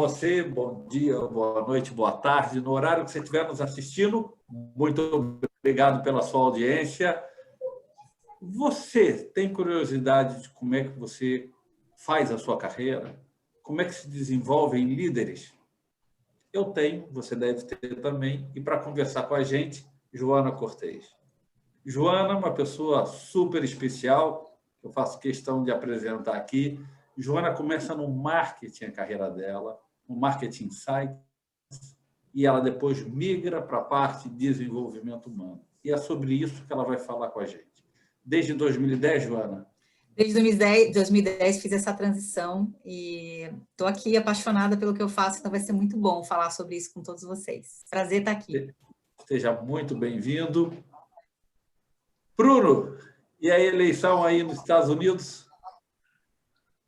você, bom dia, boa noite, boa tarde, no horário que você estiver nos assistindo. Muito obrigado pela sua audiência. Você tem curiosidade de como é que você faz a sua carreira? Como é que se desenvolvem líderes? Eu tenho, você deve ter também. E para conversar com a gente, Joana Cortez. Joana é uma pessoa super especial, que eu faço questão de apresentar aqui. Joana começa no marketing a carreira dela, no marketing site, e ela depois migra para a parte de desenvolvimento humano. E é sobre isso que ela vai falar com a gente. Desde 2010, Joana? Desde 2010 fiz essa transição e estou aqui apaixonada pelo que eu faço, então vai ser muito bom falar sobre isso com todos vocês. Prazer estar aqui. Seja muito bem-vindo. Bruno, e a eleição aí nos Estados Unidos?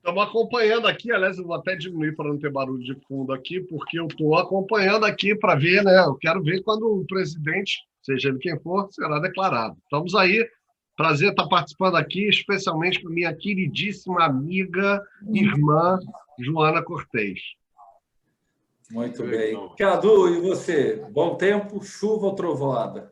Estamos acompanhando aqui, aliás, eu vou até diminuir para não ter barulho de fundo aqui, porque eu estou acompanhando aqui para ver, né? Eu quero ver quando o presidente, seja ele quem for, será declarado. Estamos aí. Prazer estar participando aqui, especialmente com minha queridíssima amiga, irmã, Joana Cortez. Muito bem. Cadu, e você? Bom tempo, chuva ou trovoada?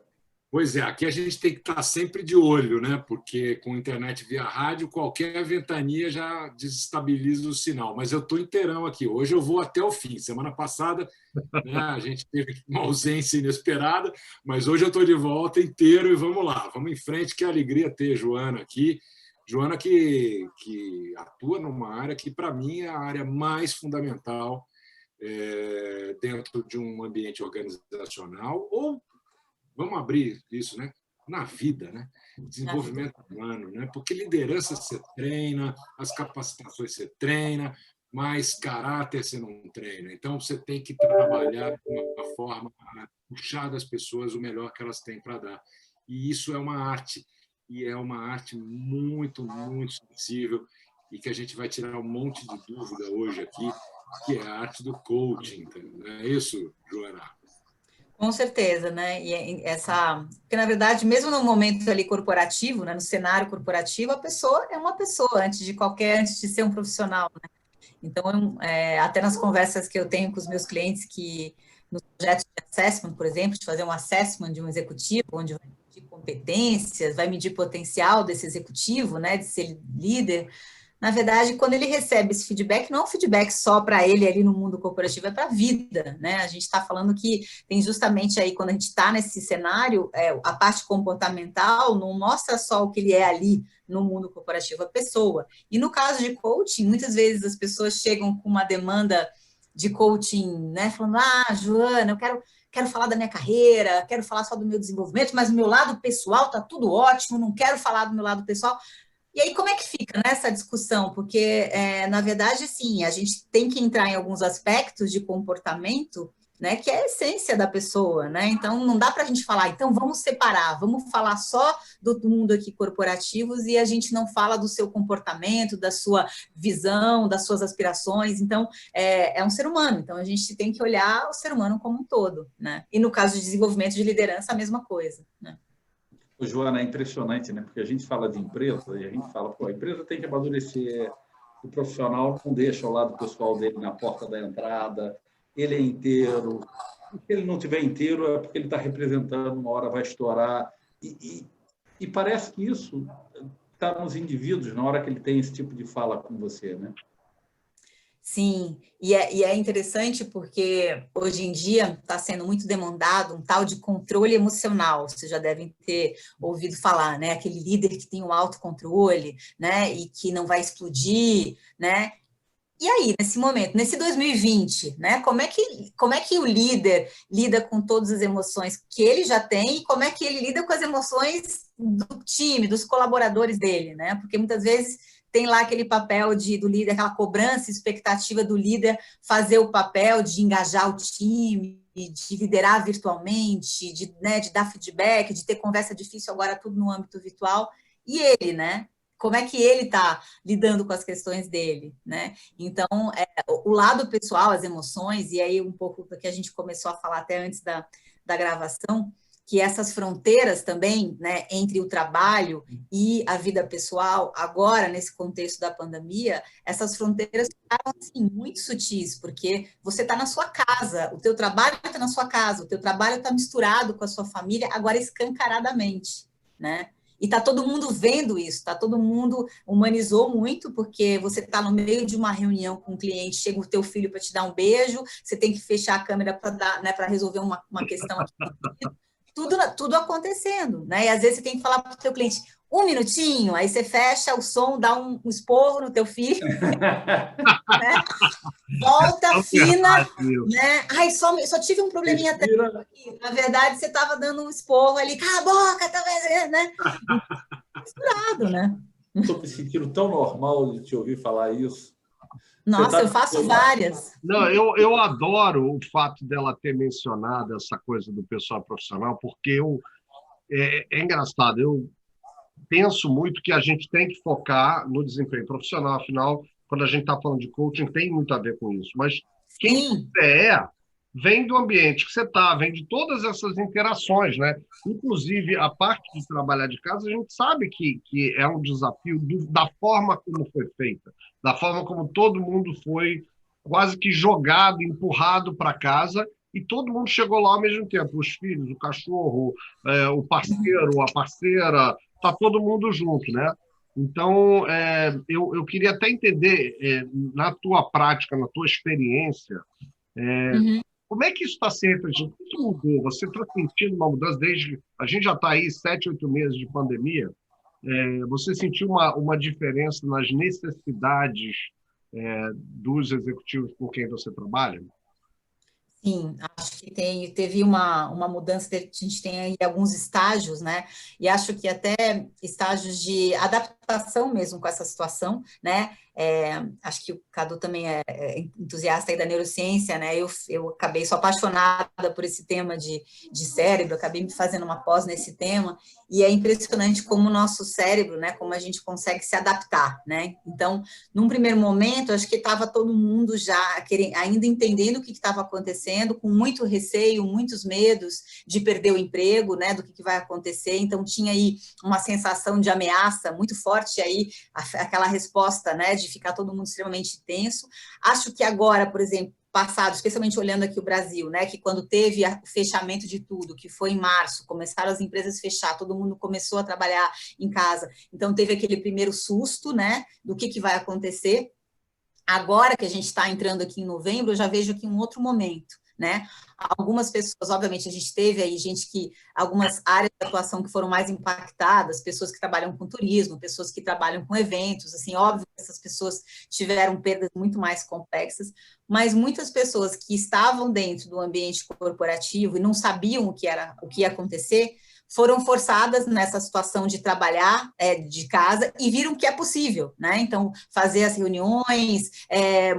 Pois é, aqui a gente tem que estar sempre de olho, né? Porque com internet via rádio, qualquer ventania já desestabiliza o sinal. Mas eu estou inteirão aqui. Hoje eu vou até o fim. Semana passada, né, a gente teve uma ausência inesperada, mas hoje eu estou de volta inteiro e vamos lá. Vamos em frente, que alegria ter Joana aqui. Joana que atua numa área que, para mim, é a área mais fundamental dentro de um ambiente organizacional ou vamos abrir isso, né? Na vida, né? Desenvolvimento humano, né? Porque liderança você treina, as capacitações você treina, mas caráter você não treina. Então você tem que trabalhar de uma forma a puxar das pessoas o melhor que elas têm para dar. E isso é uma arte, e é uma arte muito, muito sensível e que a gente vai tirar um monte de dúvida hoje aqui, que é a arte do coaching. Não é isso, Joana? Com certeza, né? E porque na verdade, mesmo no momento ali corporativo, né, no cenário corporativo, a pessoa é uma pessoa antes de ser um profissional, né? Então, até nas conversas que eu tenho com os meus clientes, que nos projetos de assessment, por exemplo, de fazer um assessment de um executivo, onde vai medir competências, vai medir potencial desse executivo, né, de ser líder. Na verdade, quando ele recebe esse feedback, não é um feedback só para ele ali no mundo corporativo, é para a vida, né? A gente está falando que tem justamente aí, quando a gente está nesse cenário, a parte comportamental não mostra só o que ele é ali no mundo corporativo, a pessoa. E no caso de coaching, muitas vezes as pessoas chegam com uma demanda de coaching, né? Falando, Joana, eu quero falar da minha carreira, quero falar só do meu desenvolvimento, mas o meu lado pessoal está tudo ótimo, não quero falar do meu lado pessoal. E aí, como é que fica nessa discussão? Porque, na verdade, sim, a gente tem que entrar em alguns aspectos de comportamento, né, que é a essência da pessoa, né? Então, não dá para a gente falar, então vamos separar, vamos falar só do mundo aqui corporativos e a gente não fala do seu comportamento, da sua visão, das suas aspirações. Então, é um ser humano, então a gente tem que olhar o ser humano como um todo, né? E no caso de desenvolvimento de liderança, a mesma coisa, né? Joana, é impressionante, né? Porque a gente fala de empresa e a gente fala, pô, a empresa tem que amadurecer, o profissional não deixa o lado pessoal dele na porta da entrada, ele é inteiro. Se ele não tiver inteiro, é porque ele está representando, uma hora vai estourar. E parece que isso está nos indivíduos na hora que ele tem esse tipo de fala com você, né? Sim, e é interessante porque hoje em dia está sendo muito demandado um tal de controle emocional, vocês já devem ter ouvido falar, né? Aquele líder que tem um autocontrole, né? E que não vai explodir, né? E aí, nesse momento, nesse 2020, né? Como é que o líder lida com todas as emoções que ele já tem e como é que ele lida com as emoções do time, dos colaboradores dele, né? Porque muitas vezes tem lá aquele papel do líder, aquela cobrança, expectativa do líder fazer o papel de engajar o time, de liderar virtualmente, de dar feedback, de ter conversa difícil agora tudo no âmbito virtual. E ele, né? Como é que ele está lidando com as questões dele, né? Então, o lado pessoal, as emoções, e aí um pouco do que a gente começou a falar até antes da gravação, que essas fronteiras também, né, entre o trabalho e a vida pessoal, agora, nesse contexto da pandemia, essas fronteiras ficaram, assim, muito sutis, porque você está na sua casa, o teu trabalho está na sua casa, o teu trabalho está misturado com a sua família, agora escancaradamente, né? E está todo mundo vendo isso, está todo mundo humanizou muito, porque você está no meio de uma reunião com um cliente, chega o teu filho para te dar um beijo, você tem que fechar a câmera para dar, né, para resolver uma questão aqui. Tudo acontecendo, né? E às vezes você tem que falar para o teu cliente, um minutinho, aí você fecha o som, dá um esporro no teu filho, né? Volta fina, né? Ai, só tive um probleminha técnico aqui. Na verdade, você estava dando um esporro ali, cala a boca, tá vendo, né? Misturado, né? Estou me sentindo tão normal de te ouvir falar isso. Nossa, eu faço várias. Não, eu adoro o fato dela ter mencionado essa coisa do pessoal profissional, porque é engraçado, eu penso muito que a gente tem que focar no desempenho profissional, afinal, quando a gente está falando de coaching, tem muito a ver com isso. Mas quem você vem do ambiente que você está, vem de todas essas interações, né? Inclusive, a parte de trabalhar de casa, a gente sabe que é um desafio da forma como foi feita, da forma como todo mundo foi quase que jogado, empurrado para casa, e todo mundo chegou lá ao mesmo tempo, os filhos, o cachorro, o parceiro, a parceira, está todo mundo junto, né? Então, eu queria até entender, na tua prática, na tua experiência, como é que isso está se refletindo? O que mudou? Você está sentindo uma mudança desde... A gente já está aí 7, 8 meses de pandemia. Você sentiu uma diferença nas necessidades dos executivos com quem você trabalha? Sim, acho que teve uma mudança, a gente tem aí alguns estágios, né? E acho que até estágios de adaptação mesmo com essa situação, né? Acho que o Cadu também é entusiasta aí da neurociência, né? Eu acabei, sou apaixonada por esse tema de cérebro, acabei me fazendo uma pós nesse tema, e é impressionante como o nosso cérebro, né? Como a gente consegue se adaptar, né? Então, num primeiro momento, acho que estava todo mundo já ainda entendendo o que estava acontecendo, com muito receio, muitos medos de perder o emprego, né? Do que vai acontecer. Então, tinha aí uma sensação de ameaça muito forte aí, aquela resposta, né? De ficar todo mundo extremamente tenso. Acho que agora, por exemplo, passado, especialmente olhando aqui o Brasil, né, que quando teve o fechamento de tudo, que foi em março, começaram as empresas a fechar, todo mundo começou a trabalhar em casa, então teve aquele primeiro susto, né, do que vai acontecer. Agora que a gente está entrando aqui em novembro, eu já vejo aqui um outro momento, né? Algumas pessoas, obviamente, a gente teve aí algumas áreas de atuação que foram mais impactadas, pessoas que trabalham com turismo, pessoas que trabalham com eventos, assim, óbvio que essas pessoas tiveram perdas muito mais complexas, mas muitas pessoas que estavam dentro do ambiente corporativo e não sabiam o que ia acontecer, foram forçadas nessa situação de trabalhar de casa e viram que é possível, né? Então, fazer as reuniões,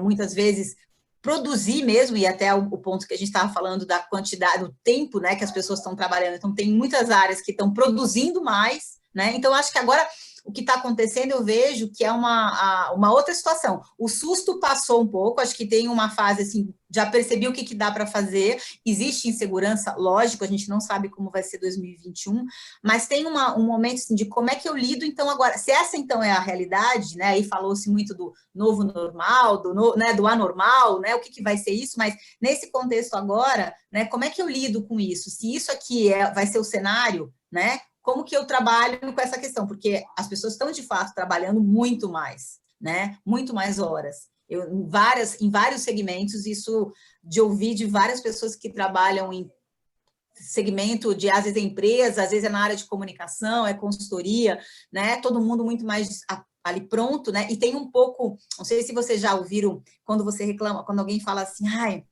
muitas vezes produzir mesmo, e até o ponto que a gente estava falando da quantidade, do tempo, né, que as pessoas estão trabalhando. Então, tem muitas áreas que estão produzindo mais, né? Então, acho que agora o que está acontecendo, eu vejo que é uma outra situação. O susto passou um pouco, acho que tem uma fase, assim, já percebi o que dá para fazer, existe insegurança, lógico, a gente não sabe como vai ser 2021, mas tem um momento, assim, de como é que eu lido, então, agora, se essa, então, é a realidade, né, aí falou-se muito do novo normal, do anormal, né, o que vai ser isso, mas nesse contexto agora, né, como é que eu lido com isso? Se isso aqui vai ser o cenário, né, como que eu trabalho com essa questão? Porque as pessoas estão, de fato, trabalhando muito mais, né? Muito mais horas. Em vários segmentos, isso de ouvir de várias pessoas que trabalham em segmento de, às vezes, é empresa, às vezes é na área de comunicação, é consultoria, né? Todo mundo muito mais ali pronto, né? E tem um pouco, não sei se vocês já ouviram, quando você reclama, quando alguém fala assim, ai,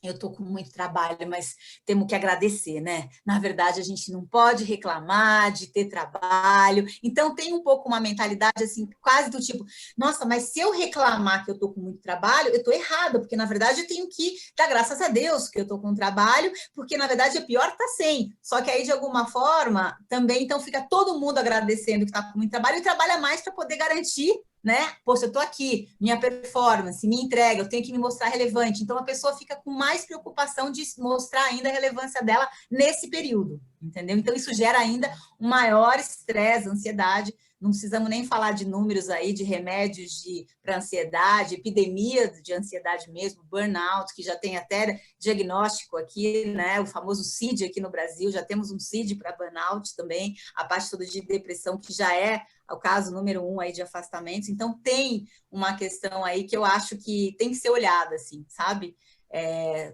eu estou com muito trabalho, mas temos que agradecer, né? Na verdade, a gente não pode reclamar de ter trabalho. Então, tem um pouco uma mentalidade, assim, quase do tipo, nossa, mas se eu reclamar que eu estou com muito trabalho, eu estou errada, porque, na verdade, eu tenho que dar graças a Deus que eu estou com trabalho, porque, na verdade, é pior estar sem. Só que aí, de alguma forma, também, então, fica todo mundo agradecendo que está com muito trabalho e trabalha mais para poder garantir, né? Poxa, eu estou aqui, minha performance, minha entrega, eu tenho que me mostrar relevante. Então, a pessoa fica com mais preocupação de mostrar ainda a relevância dela nesse período, entendeu? Então, isso gera ainda um maior estresse, ansiedade. Não precisamos nem falar de números aí, de remédios para ansiedade, epidemia de ansiedade mesmo, burnout, que já tem até diagnóstico aqui, né? O famoso CID aqui no Brasil, já temos um CID para burnout também, a parte toda de depressão, que já é o caso número 1 aí de afastamentos. Então, tem uma questão aí que eu acho que tem que ser olhada, assim, sabe?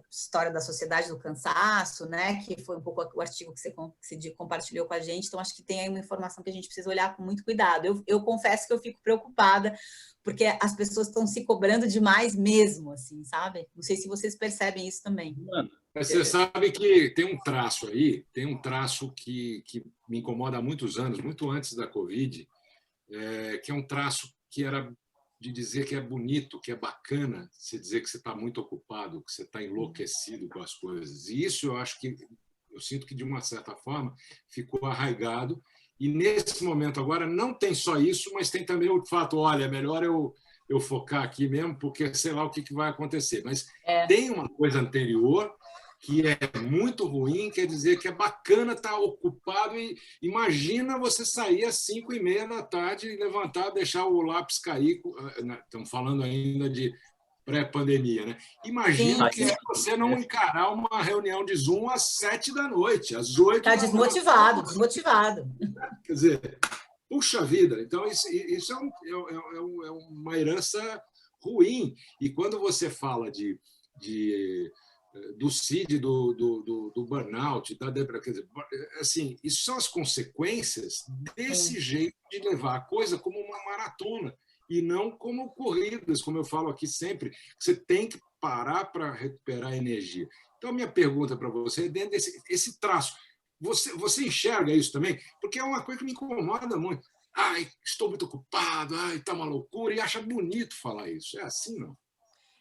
História da sociedade do cansaço, né? Que foi um pouco o artigo que você compartilhou com a gente. Então, acho que tem aí uma informação que a gente precisa olhar com muito cuidado. Eu confesso que eu fico preocupada, porque as pessoas estão se cobrando demais mesmo, assim, sabe? Não sei se vocês percebem isso também. Mas você sabe que tem um traço aí, tem um traço que me incomoda há muitos anos, muito antes da Covid, que é um traço que era de dizer que é bonito, que é bacana, você dizer que você está muito ocupado, que você está enlouquecido com as coisas. E isso eu sinto que, de uma certa forma, ficou arraigado. E, nesse momento agora, não tem só isso, mas tem também o fato, olha, é melhor eu focar aqui mesmo, porque sei lá o que vai acontecer. Mas tem uma coisa anterior que é muito ruim, quer dizer que é bacana estar ocupado. E imagina você sair às 5h30 da tarde e levantar, deixar o lápis cair. Estamos falando ainda de pré-pandemia, né? Imagina que é você não encarar uma reunião de Zoom às 7 da noite, às 8 da noite. Está desmotivado. Quer dizer, puxa vida. Então, isso é uma herança ruim. E quando você fala do CID, do burnout, da depressão, quer dizer, assim, isso são as consequências desse jeito de levar a coisa como uma maratona e não como corridas, como eu falo aqui sempre, que você tem que parar para recuperar energia. Então, a minha pergunta para você é dentro desse traço. Você enxerga isso também? Porque é uma coisa que me incomoda muito. Ai, estou muito ocupado, ai, está uma loucura, e acha bonito falar isso. É assim, não?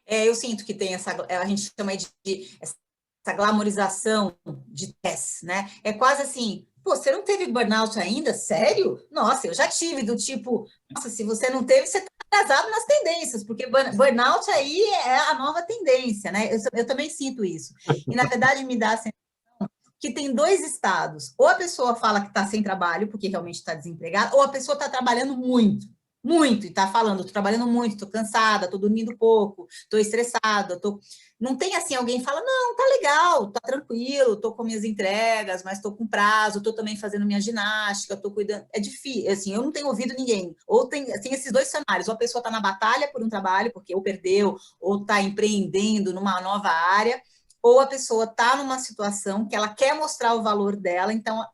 Eu sinto que tem a gente chama de essa glamorização de estresse, né? É quase assim, pô, você não teve burnout ainda? Sério? Nossa, eu já tive, do tipo, nossa, se você não teve, você está atrasado nas tendências, porque burnout aí é a nova tendência, né? Eu também sinto isso. E, na verdade, me dá a sensação que tem dois estados. Ou a pessoa fala que está sem trabalho, porque realmente está desempregada, ou a pessoa está trabalhando muito, e está falando, estou trabalhando muito, estou cansada, estou dormindo pouco, estou estressada, não tem assim alguém que fala, não, tá legal, tá tranquilo, estou com minhas entregas, mas estou com prazo, estou também fazendo minha ginástica, estou cuidando. É difícil, assim, eu não tenho ouvido ninguém. Ou tem esses dois cenários, ou a pessoa está na batalha por um trabalho, porque ou perdeu, ou está empreendendo numa nova área, ou a pessoa está numa situação que ela quer mostrar o valor dela, então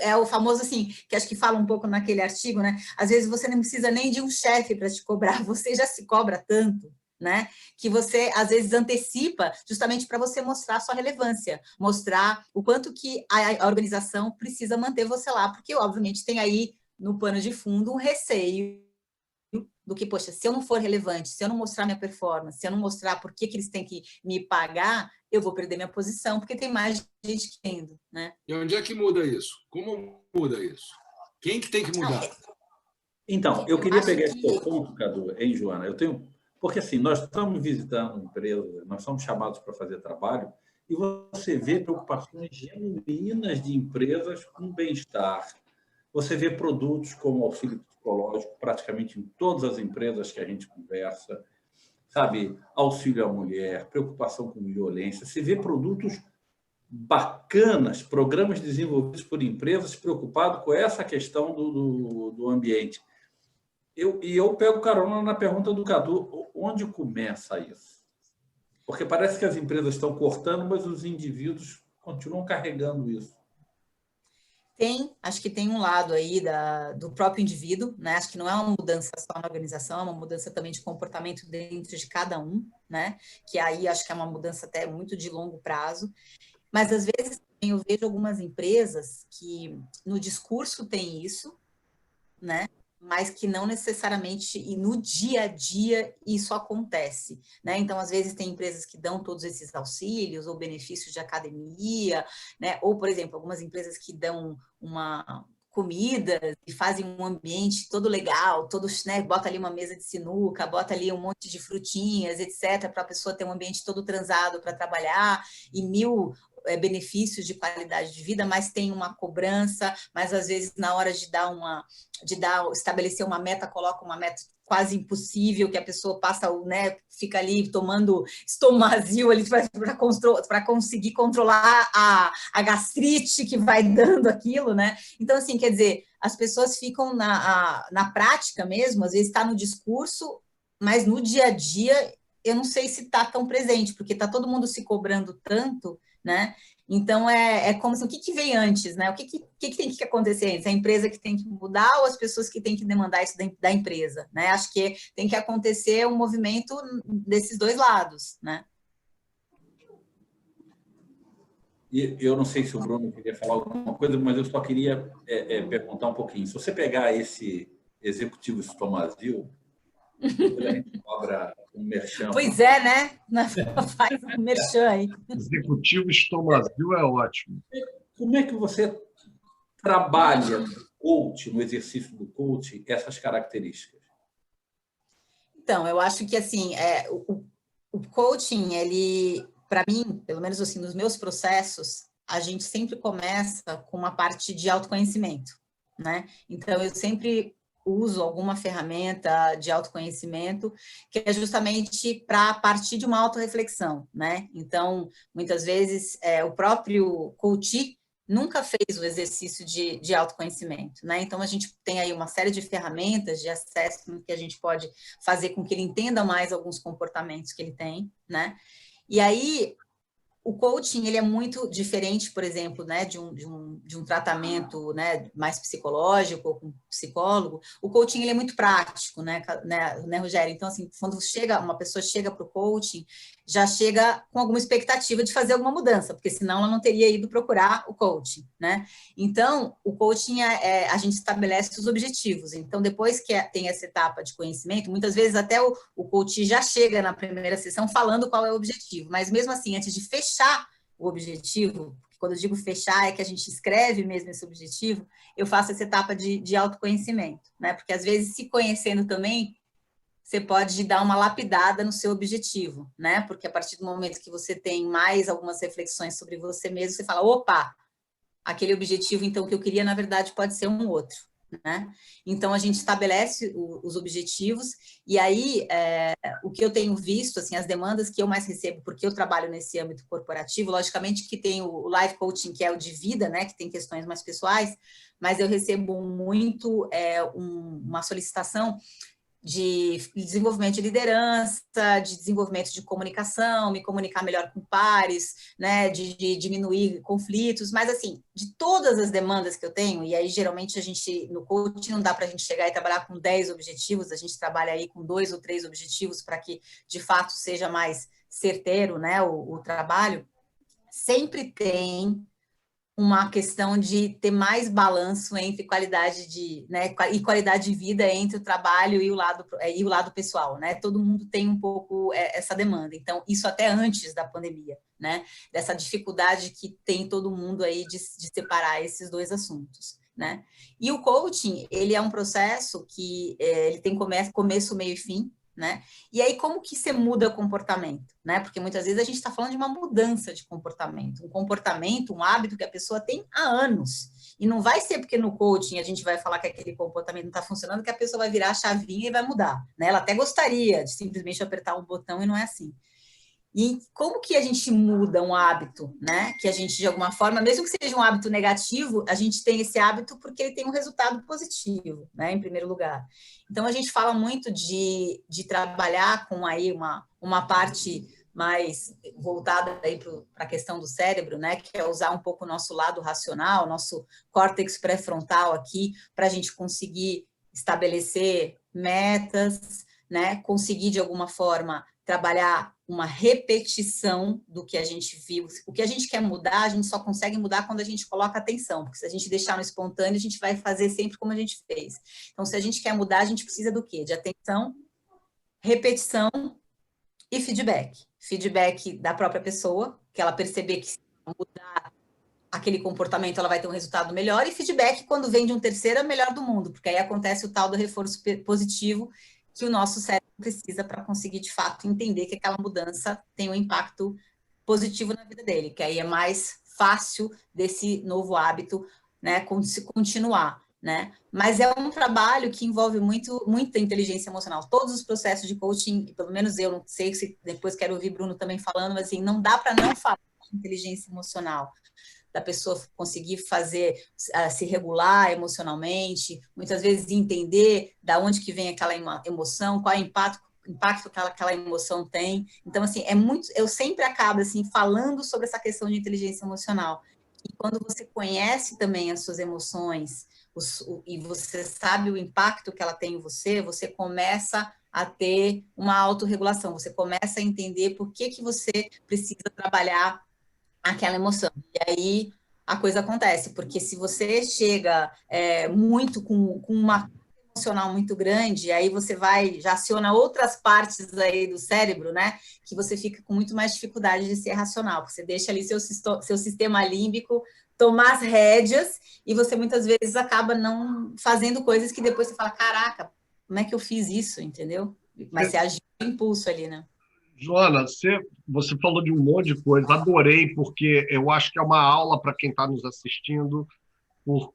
é o famoso assim, que acho que fala um pouco naquele artigo, né? Às vezes você não precisa nem de um chefe para te cobrar, você já se cobra tanto, né? Que você às vezes antecipa justamente para você mostrar a sua relevância, mostrar o quanto que a organização precisa manter você lá, porque obviamente tem aí no pano de fundo um receio do que, poxa, se eu não for relevante, se eu não mostrar minha performance, se eu não mostrar por que eles têm que me pagar, eu vou perder minha posição, porque tem mais gente querendo, né? E onde é que muda isso? Como muda isso? Quem que tem que mudar? Então, eu queria pegar esse ponto, Cadu, hein, Joana? Porque assim, nós estamos visitando empresas, nós somos chamados para fazer trabalho, e você vê preocupações genuínas de empresas com bem-estar. Você vê produtos como auxílio psicológico praticamente em todas as empresas que a gente conversa, sabe? Auxílio à mulher, preocupação com violência. Você vê produtos bacanas, programas desenvolvidos por empresas preocupadas com essa questão do ambiente. Eu pego carona na pergunta do Cadu, onde começa isso? Porque parece que as empresas estão cortando, mas os indivíduos continuam carregando isso. Acho que tem um lado aí do próprio indivíduo, né? Acho que não é uma mudança só na organização, é uma mudança também de comportamento dentro de cada um, né? Que aí acho que é uma mudança até muito de longo prazo. Mas, às vezes, eu vejo algumas empresas que no discurso tem isso, né? Mas que não necessariamente, e no dia a dia, isso acontece, né? Então, às vezes, tem empresas que dão todos esses auxílios ou benefícios de academia, né? Ou, por exemplo, algumas empresas que dão uma comida e fazem um ambiente todo legal, todos, né? Bota ali uma mesa de sinuca, bota ali um monte de frutinhas, etc., para a pessoa ter um ambiente todo transado para trabalhar, e 1000 benefícios de qualidade de vida, mas tem uma cobrança, mas às vezes na hora de estabelecer uma meta, coloca uma meta quase impossível, que a pessoa passa, né, fica ali tomando estomazil ali para conseguir controlar a gastrite que vai dando aquilo, né? Então, assim, quer dizer, as pessoas ficam na prática mesmo, às vezes está no discurso, mas no dia a dia eu não sei se está tão presente, porque está todo mundo se cobrando tanto, né? Então, é como assim, o que vem antes, né? O que tem que acontecer antes? A empresa que tem que mudar ou as pessoas que têm que demandar isso da empresa, né? Acho que tem que acontecer um movimento desses dois lados, né? E eu não sei se o Bruno queria falar alguma coisa, mas eu só queria perguntar um pouquinho. Se você pegar esse executivo Estomazil, depois a gente cobra um merchan. Pois é, né? Faz um merchan aí. Executivo Estomazil é ótimo. Como é que você trabalha no coach, no exercício do coach, essas características? Então, eu acho que assim, o coaching, ele, para mim, pelo menos assim, nos meus processos, a gente sempre começa com uma parte de autoconhecimento, né? Então, eu sempre uso alguma ferramenta de autoconhecimento que é justamente para partir de uma autorreflexão, né? Então, muitas vezes, o próprio coach nunca fez o exercício de autoconhecimento, né? Então, a gente tem aí uma série de ferramentas de assessment que a gente pode fazer com que ele entenda mais alguns comportamentos que ele tem, né? E aí, o coaching, ele é muito diferente, por exemplo, né, de um tratamento, né, mais psicológico ou com psicólogo. O coaching, ele é muito prático, né, Rogério? Então, assim, quando uma pessoa chega para o coaching, já chega com alguma expectativa de fazer alguma mudança, porque senão ela não teria ido procurar o coaching, né? Então, o coaching, a gente estabelece os objetivos. Então, depois que tem essa etapa de conhecimento, muitas vezes até o coach já chega na primeira sessão falando qual é o objetivo, mas mesmo assim, antes de fechar o objetivo, quando eu digo fechar, é que a gente escreve mesmo esse objetivo, eu faço essa etapa de autoconhecimento, né? Porque às vezes, se conhecendo também, você pode dar uma lapidada no seu objetivo, né? Porque a partir do momento que você tem mais algumas reflexões sobre você mesmo, você fala, opa, aquele objetivo, então, que eu queria, na verdade, pode ser um outro, né? Então, a gente estabelece os objetivos e aí, o que eu tenho visto, assim, as demandas que eu mais recebo, porque eu trabalho nesse âmbito corporativo, logicamente que tem o life coaching, que é o de vida, né? Que tem questões mais pessoais, mas eu recebo muito uma solicitação de desenvolvimento de liderança, de desenvolvimento de comunicação, me comunicar melhor com pares, né, de diminuir conflitos, mas assim, de todas as demandas que eu tenho, e aí geralmente a gente, no coaching não dá para a gente chegar e trabalhar com 10 objetivos, a gente trabalha aí com 2 ou 3 objetivos para que de fato seja mais certeiro, né, o trabalho, sempre tem uma questão de ter mais balanço entre qualidade e qualidade de vida entre o trabalho e o lado pessoal, né? Todo mundo tem um pouco essa demanda. Então, isso até antes da pandemia, né? Dessa dificuldade que tem todo mundo aí de separar esses dois assuntos, né? E o coaching, ele é um processo que ele tem começo, meio e fim, né? E aí, como que você muda o comportamento, né? Porque muitas vezes a gente está falando de uma mudança de comportamento, um hábito que a pessoa tem há anos. E não vai ser porque no coaching a gente vai falar que aquele comportamento não está funcionando que a pessoa vai virar a chavinha e vai mudar, né? Ela até gostaria de simplesmente apertar um botão e não é assim. E como que a gente muda um hábito, né? Que a gente, de alguma forma, mesmo que seja um hábito negativo, a gente tem esse hábito porque ele tem um resultado positivo, né? Em primeiro lugar. Então, a gente fala muito de trabalhar com aí uma parte mais voltada aí para a questão do cérebro, né? Que é usar um pouco o nosso lado racional, nosso córtex pré-frontal aqui, para a gente conseguir estabelecer metas, né? Conseguir, de alguma forma, trabalhar uma repetição do que a gente viu. O que a gente quer mudar, a gente só consegue mudar quando a gente coloca atenção, porque se a gente deixar no espontâneo, a gente vai fazer sempre como a gente fez. Então, se a gente quer mudar, a gente precisa do quê? De atenção, repetição e feedback. Feedback da própria pessoa, que ela perceber que se mudar aquele comportamento, ela vai ter um resultado melhor, e feedback, quando vem de um terceiro, é o melhor do mundo, porque aí acontece o tal do reforço positivo, que o nosso cérebro precisa para conseguir, de fato, entender que aquela mudança tem um impacto positivo na vida dele, que aí é mais fácil desse novo hábito, né, continuar, né? Mas é um trabalho que envolve muita inteligência emocional. Todos os processos de coaching, pelo menos eu não sei se depois quero ouvir Bruno também falando, mas assim, não dá para não falar de inteligência emocional, da pessoa conseguir se regular emocionalmente, muitas vezes entender da onde que vem aquela emoção, qual é o impacto que aquela emoção tem. Então, assim, eu sempre acabo assim falando sobre essa questão de inteligência emocional. E quando você conhece também as suas emoções e você sabe o impacto que ela tem em você, você começa a ter uma autorregulação, você começa a entender por que você precisa trabalhar aquela emoção. E aí a coisa acontece, porque se você chega muito com uma emocional muito grande, aí você já aciona outras partes aí do cérebro, né, que você fica com muito mais dificuldade de ser racional, porque você deixa ali seu sistema límbico tomar as rédeas e você muitas vezes acaba não fazendo coisas que depois você fala, caraca, como é que eu fiz isso, entendeu? Mas você agiu no impulso ali, né? Joana, você falou de um monte de coisa, adorei, porque eu acho que é uma aula para quem está nos assistindo,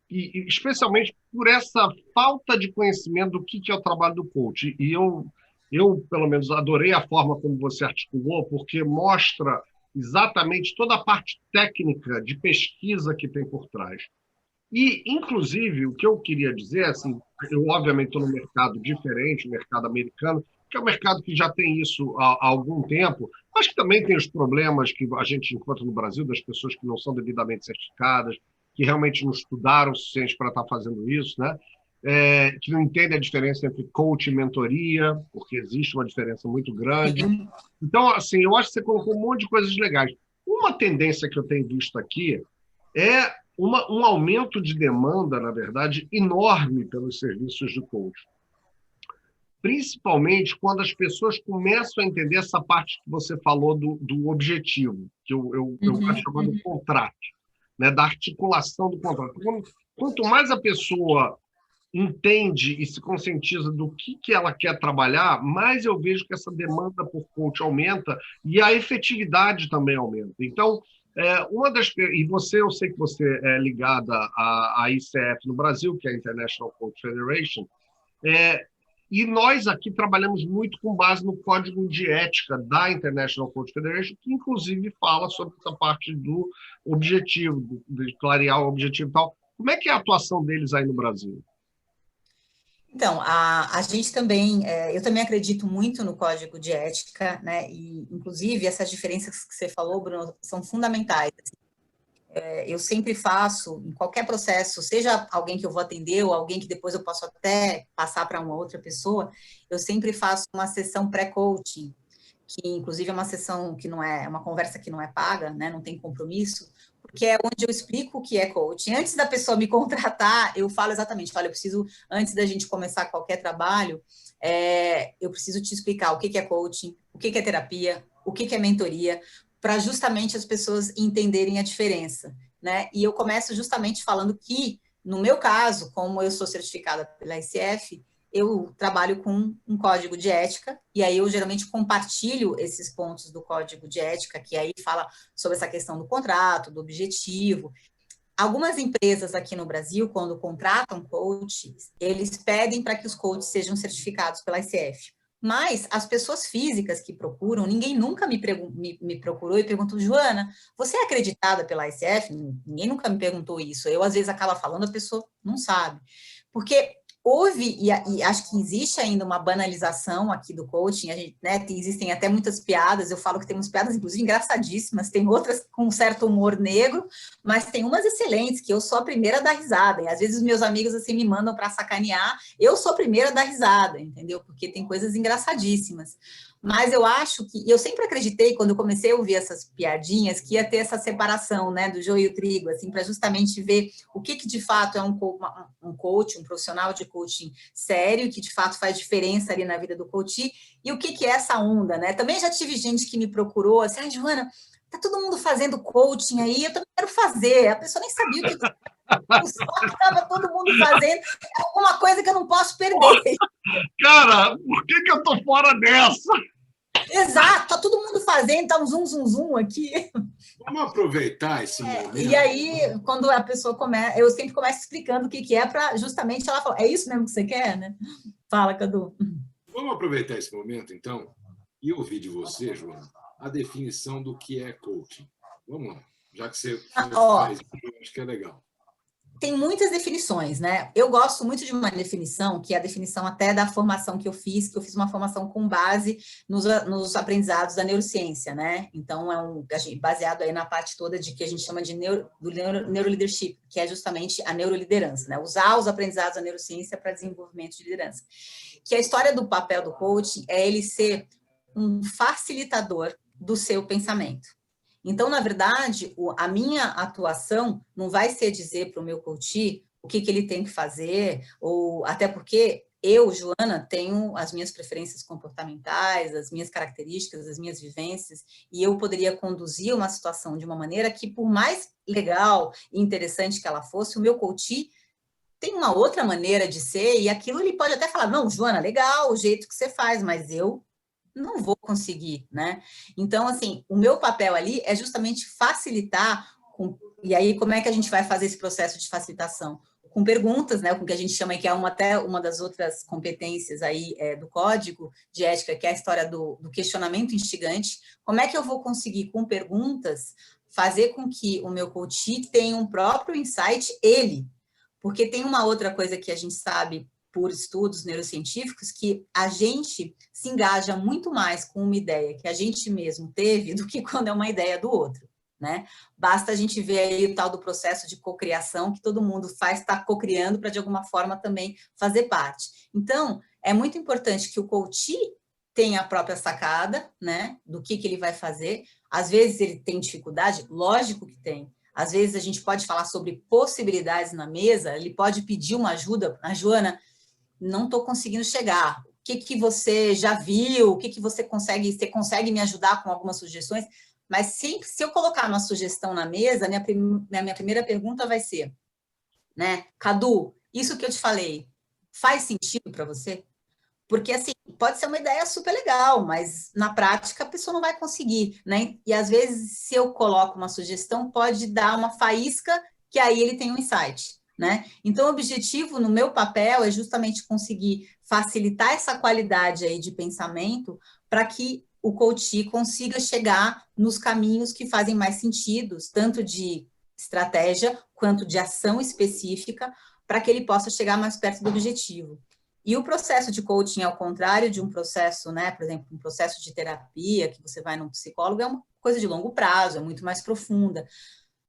e especialmente por essa falta de conhecimento do que é o trabalho do coach. E eu, pelo menos, adorei a forma como você articulou, porque mostra exatamente toda a parte técnica de pesquisa que tem por trás. E, inclusive, o que eu queria dizer, assim, eu obviamente estou no mercado diferente, o mercado americano, que é um mercado que já tem isso há algum tempo, mas que também tem os problemas que a gente encontra no Brasil, das pessoas que não são devidamente certificadas, que realmente não estudaram o suficiente para estar fazendo isso, né? Que não entendem a diferença entre coach e mentoria, porque existe uma diferença muito grande. Então, assim, eu acho que você colocou um monte de coisas legais. Uma tendência que eu tenho visto aqui é um aumento de demanda, na verdade, enorme pelos serviços de coach. Principalmente quando as pessoas começam a entender essa parte que você falou do objetivo, que eu gosto de chamar do contrato, né, da articulação do contrato. Quanto mais a pessoa entende e se conscientiza do que ela quer trabalhar, mais eu vejo que essa demanda por coach aumenta e a efetividade também aumenta. Então, e eu sei que você é ligada à ICF no Brasil, que é a International Coach Federation, e nós aqui trabalhamos muito com base no código de ética da International Coach Federation, que inclusive fala sobre essa parte do objetivo, de clarear o objetivo e tal. Como é que é a atuação deles aí no Brasil? Então, a gente também, eu também acredito muito no código de ética, né? E, inclusive, essas diferenças que você falou, Bruno, são fundamentais. Eu sempre faço, em qualquer processo, seja alguém que eu vou atender ou alguém que depois eu posso até passar para uma outra pessoa, eu sempre faço uma sessão pré-coaching, que inclusive é uma sessão que não é uma conversa que não é paga, né? Não tem compromisso, porque é onde eu explico o que é coaching. Antes da pessoa me contratar, eu falo exatamente, olha, eu preciso, antes da gente começar qualquer trabalho, eu preciso te explicar o que é coaching, o que é terapia, o que é mentoria, para justamente as pessoas entenderem a diferença, né? E eu começo justamente falando que, no meu caso, como eu sou certificada pela ICF, eu trabalho com um código de ética, e aí eu geralmente compartilho esses pontos do código de ética, que aí fala sobre essa questão do contrato, do objetivo. Algumas empresas aqui no Brasil, quando contratam coaches, eles pedem para que os coaches sejam certificados pela ICF. Mas as pessoas físicas que procuram, ninguém nunca me procurou e perguntou, Joana, você é acreditada pela ICF? Ninguém nunca me perguntou isso. Eu, às vezes, acabo falando, a pessoa não sabe. Porque houve, e acho que existe ainda uma banalização aqui do coaching, né, existem até muitas piadas, eu falo que tem umas piadas, inclusive, engraçadíssimas, tem outras com um certo humor negro, mas tem umas excelentes, que eu sou a primeira a dar risada, e às vezes os meus amigos assim me mandam para sacanear, eu sou a primeira a dar risada, entendeu? Porque tem coisas engraçadíssimas. Mas eu acho que, eu sempre acreditei, quando eu comecei a ouvir essas piadinhas, que ia ter essa separação, né, do joio e o trigo, assim, para justamente ver o que de fato é um coach, um profissional de coaching sério, que de fato faz diferença ali na vida do coach, e o que é essa onda, né? Também já tive gente que me procurou, assim, Joana, tá todo mundo fazendo coaching aí, eu também quero fazer. A pessoa nem sabia o que estava todo mundo fazendo, é alguma coisa que eu não posso perder. Cara, por que eu tô fora dessa? Exato, tá todo mundo fazendo, tá um zoom aqui. Vamos aproveitar esse momento. E aí, quando a pessoa começa, eu sempre começo explicando o que é para justamente ela falar, é isso mesmo que você quer, né? Fala, Cadu. Vamos aproveitar esse momento, então, e ouvir de você, Joana, a definição do que é coaching. Vamos lá, já que você faz isso, eu acho que é legal. Tem muitas definições, né? Eu gosto muito de uma definição, que é a definição até da formação que eu fiz uma formação com base nos aprendizados da neurociência, né? Então, baseado aí na parte toda de que a gente chama de neuroleadership, que é justamente a neuroliderança, né? Usar os aprendizados da neurociência para desenvolvimento de liderança. Que a história do papel do coaching é ele ser um facilitador do seu pensamento. Então, na verdade, a minha atuação não vai ser dizer para o meu coach o que ele tem que fazer, ou até porque eu, Joana, tenho as minhas preferências comportamentais, as minhas características, as minhas vivências, e eu poderia conduzir uma situação de uma maneira que, por mais legal e interessante que ela fosse, o meu coach tem uma outra maneira de ser, e aquilo ele pode até falar, não, Joana, legal o jeito que você faz, mas eu não vou conseguir, né? Então, assim, o meu papel ali é justamente facilitar, e aí como é que a gente vai fazer esse processo de facilitação? Com perguntas, né? Com o que a gente chama, que é até uma das outras competências aí do código de ética, que é a história do questionamento instigante. Como é que eu vou conseguir, com perguntas, fazer com que o meu coach tenha um próprio insight, ele? Porque tem uma outra coisa que a gente sabe por estudos neurocientíficos, que a gente se engaja muito mais com uma ideia que a gente mesmo teve do que quando é uma ideia do outro, né? Basta a gente ver aí o tal do processo de cocriação, que todo mundo está cocriando para, de alguma forma, também fazer parte. Então, é muito importante que o coach tenha a própria sacada, né? Do que ele vai fazer. Às vezes ele tem dificuldade, lógico que tem. Às vezes a gente pode falar sobre possibilidades na mesa, ele pode pedir uma ajuda, a Joana, não estou conseguindo chegar. O que você já viu? O que você consegue me ajudar com algumas sugestões? Mas sempre, se eu colocar uma sugestão na mesa, minha primeira pergunta vai ser, né, Cadu, isso que eu te falei, faz sentido para você? Porque, assim, pode ser uma ideia super legal, mas na prática a pessoa não vai conseguir, né? E às vezes, se eu coloco uma sugestão, pode dar uma faísca que aí ele tem um insight, né? Então, o objetivo no meu papel é justamente conseguir facilitar essa qualidade aí de pensamento para que o coach consiga chegar nos caminhos que fazem mais sentido, tanto de estratégia quanto de ação específica, para que ele possa chegar mais perto do objetivo. E o processo de coaching, ao contrário de um processo, né, por exemplo, um processo de terapia, que você vai num psicólogo, é uma coisa de longo prazo, é muito mais profunda.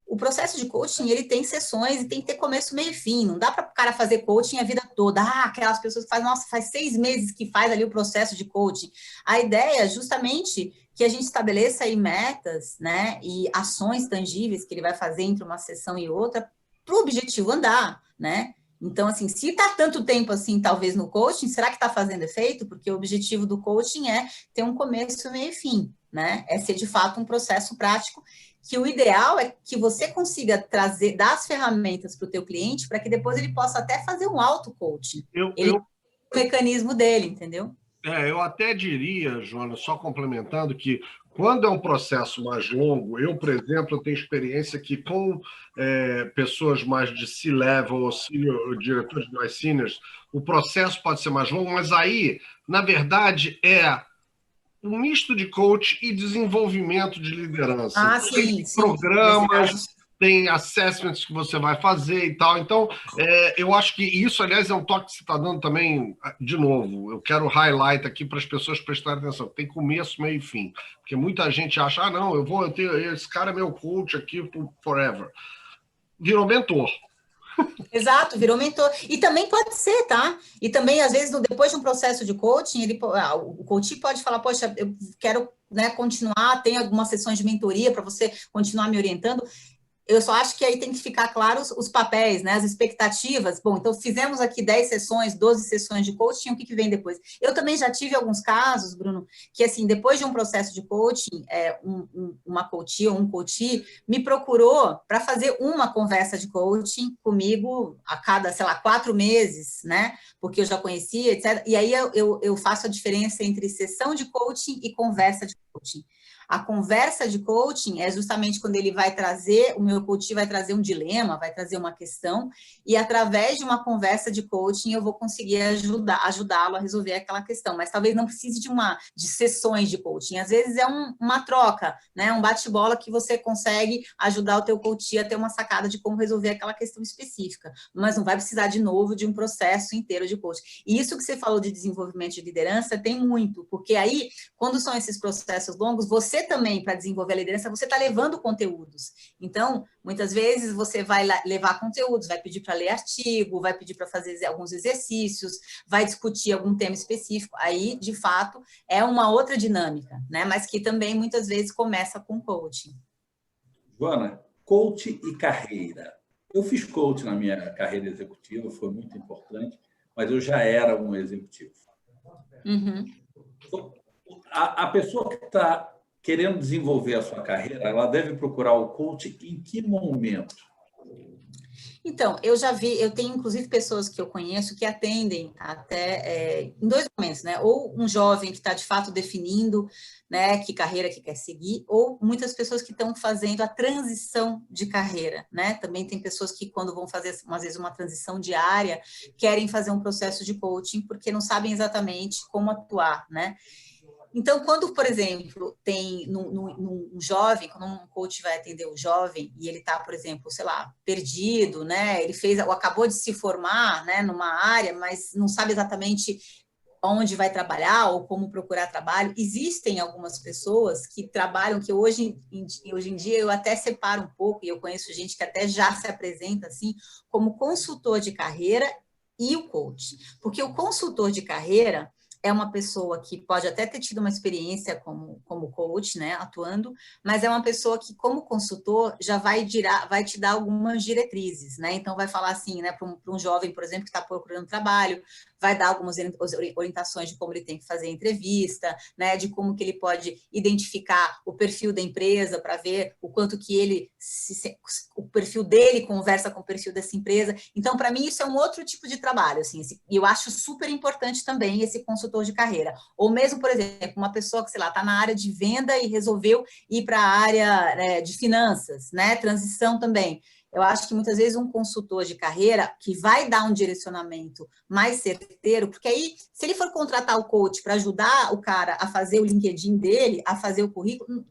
O processo de coaching, ele tem sessões e tem que ter começo, meio e fim. Não dá para o cara fazer coaching a vida toda. Aquelas pessoas que fazem, nossa, faz 6 meses que faz ali o processo de coaching. A ideia é justamente que a gente estabeleça aí metas, né, e ações tangíveis que ele vai fazer entre uma sessão e outra para o objetivo andar, né? Então, assim, se está tanto tempo assim, talvez no coaching, será que está fazendo efeito? Porque o objetivo do coaching é ter um começo, meio e fim, né? É ser, de fato, um processo prático, que o ideal é que você consiga dar as ferramentas para o teu cliente para que depois ele possa até fazer um auto-coaching. O mecanismo dele, entendeu? Eu até diria, Joana, só complementando, que quando é um processo mais longo, eu, por exemplo, tenho experiência que com pessoas mais de C-level ou diretores mais seniors, o processo pode ser mais longo, mas aí, na verdade, é um misto de coach e desenvolvimento de liderança. Sim. Programas, tem assessments que você vai fazer e tal. Então, eu acho que isso, aliás, é um toque que você está dando também, de novo. Eu quero highlight aqui para as pessoas prestarem atenção. Tem começo, meio e fim. Porque muita gente acha, não, esse cara é meu coach aqui forever. Virou mentor. Exato, virou mentor. E também pode ser, tá? E também, às vezes, depois de um processo de coaching, o coach pode falar, poxa, eu quero, né, continuar, tem algumas sessões de mentoria para você continuar me orientando. Eu só acho que aí tem que ficar claro os papéis, né? As expectativas. Bom, então fizemos aqui 10 sessões, 12 sessões de coaching, o que vem depois? Eu também já tive alguns casos, Bruno, que assim, depois de um processo de coaching, uma coachee ou um coachee me procurou para fazer uma conversa de coaching comigo a cada, sei lá, 4 meses, né? Porque eu já conhecia, etc. E aí eu faço a diferença entre sessão de coaching e conversa de coaching. A conversa de coaching é justamente quando ele vai trazer, o meu coach vai trazer um dilema, vai trazer uma questão, e através de uma conversa de coaching eu vou conseguir ajudá-lo a resolver aquela questão. Mas talvez não precise de sessões de coaching. Às vezes é uma troca, né? Um bate-bola que você consegue ajudar o teu coach a ter uma sacada de como resolver aquela questão específica. Mas não vai precisar de novo de um processo inteiro de coaching. E isso que você falou de desenvolvimento de liderança tem muito, porque aí, quando são esses processos longos, você também, para desenvolver a liderança, você está levando conteúdos. Então, muitas vezes você vai levar conteúdos, vai pedir para ler artigo, vai pedir para fazer alguns exercícios, vai discutir algum tema específico. Aí, de fato, é uma outra dinâmica, né? Mas que também, muitas vezes, começa com coaching. Joana, coach e carreira. Eu fiz coach na minha carreira executiva, foi muito importante, mas eu já era um executivo. Uhum. A pessoa que está querendo desenvolver a sua carreira, ela deve procurar o coach em que momento? Então, eu já vi, eu tenho inclusive pessoas que eu conheço que atendem até em 2 momentos, né? Ou um jovem que está de fato definindo, né, que carreira que quer seguir, ou muitas pessoas que estão fazendo a transição de carreira, né? Também tem pessoas que quando vão fazer, às vezes, uma transição diária, querem fazer um processo de coaching porque não sabem exatamente como atuar, né? Então, quando, por exemplo, tem num jovem, quando um coach vai atender um jovem e ele está, por exemplo, sei lá, perdido, né? Ele acabou de se formar, né, numa área, mas não sabe exatamente onde vai trabalhar ou como procurar trabalho. Existem algumas pessoas que trabalham, que hoje em dia eu até separo um pouco, e eu conheço gente que até já se apresenta assim, como consultor de carreira e o coach. Porque o consultor de carreira é uma pessoa que pode até ter tido uma experiência como coach, né, atuando, mas é uma pessoa que, como consultor, já vai te dar algumas diretrizes, né? Então, vai falar assim, né, para um jovem, por exemplo, que está procurando trabalho, vai dar algumas orientações de como ele tem que fazer a entrevista, né, de como que ele pode identificar o perfil da empresa para ver o quanto que o perfil dele conversa com o perfil dessa empresa. Então, para mim, isso é um outro tipo de trabalho, assim, e eu acho super importante também esse consultor de carreira. Ou mesmo, por exemplo, uma pessoa que, sei lá, está na área de venda e resolveu ir para a área, né, de finanças, né, transição também. Eu acho que muitas vezes um consultor de carreira que vai dar um direcionamento mais certeiro, porque aí, se ele for contratar o coach para ajudar o cara a fazer o LinkedIn dele, a fazer o currículo,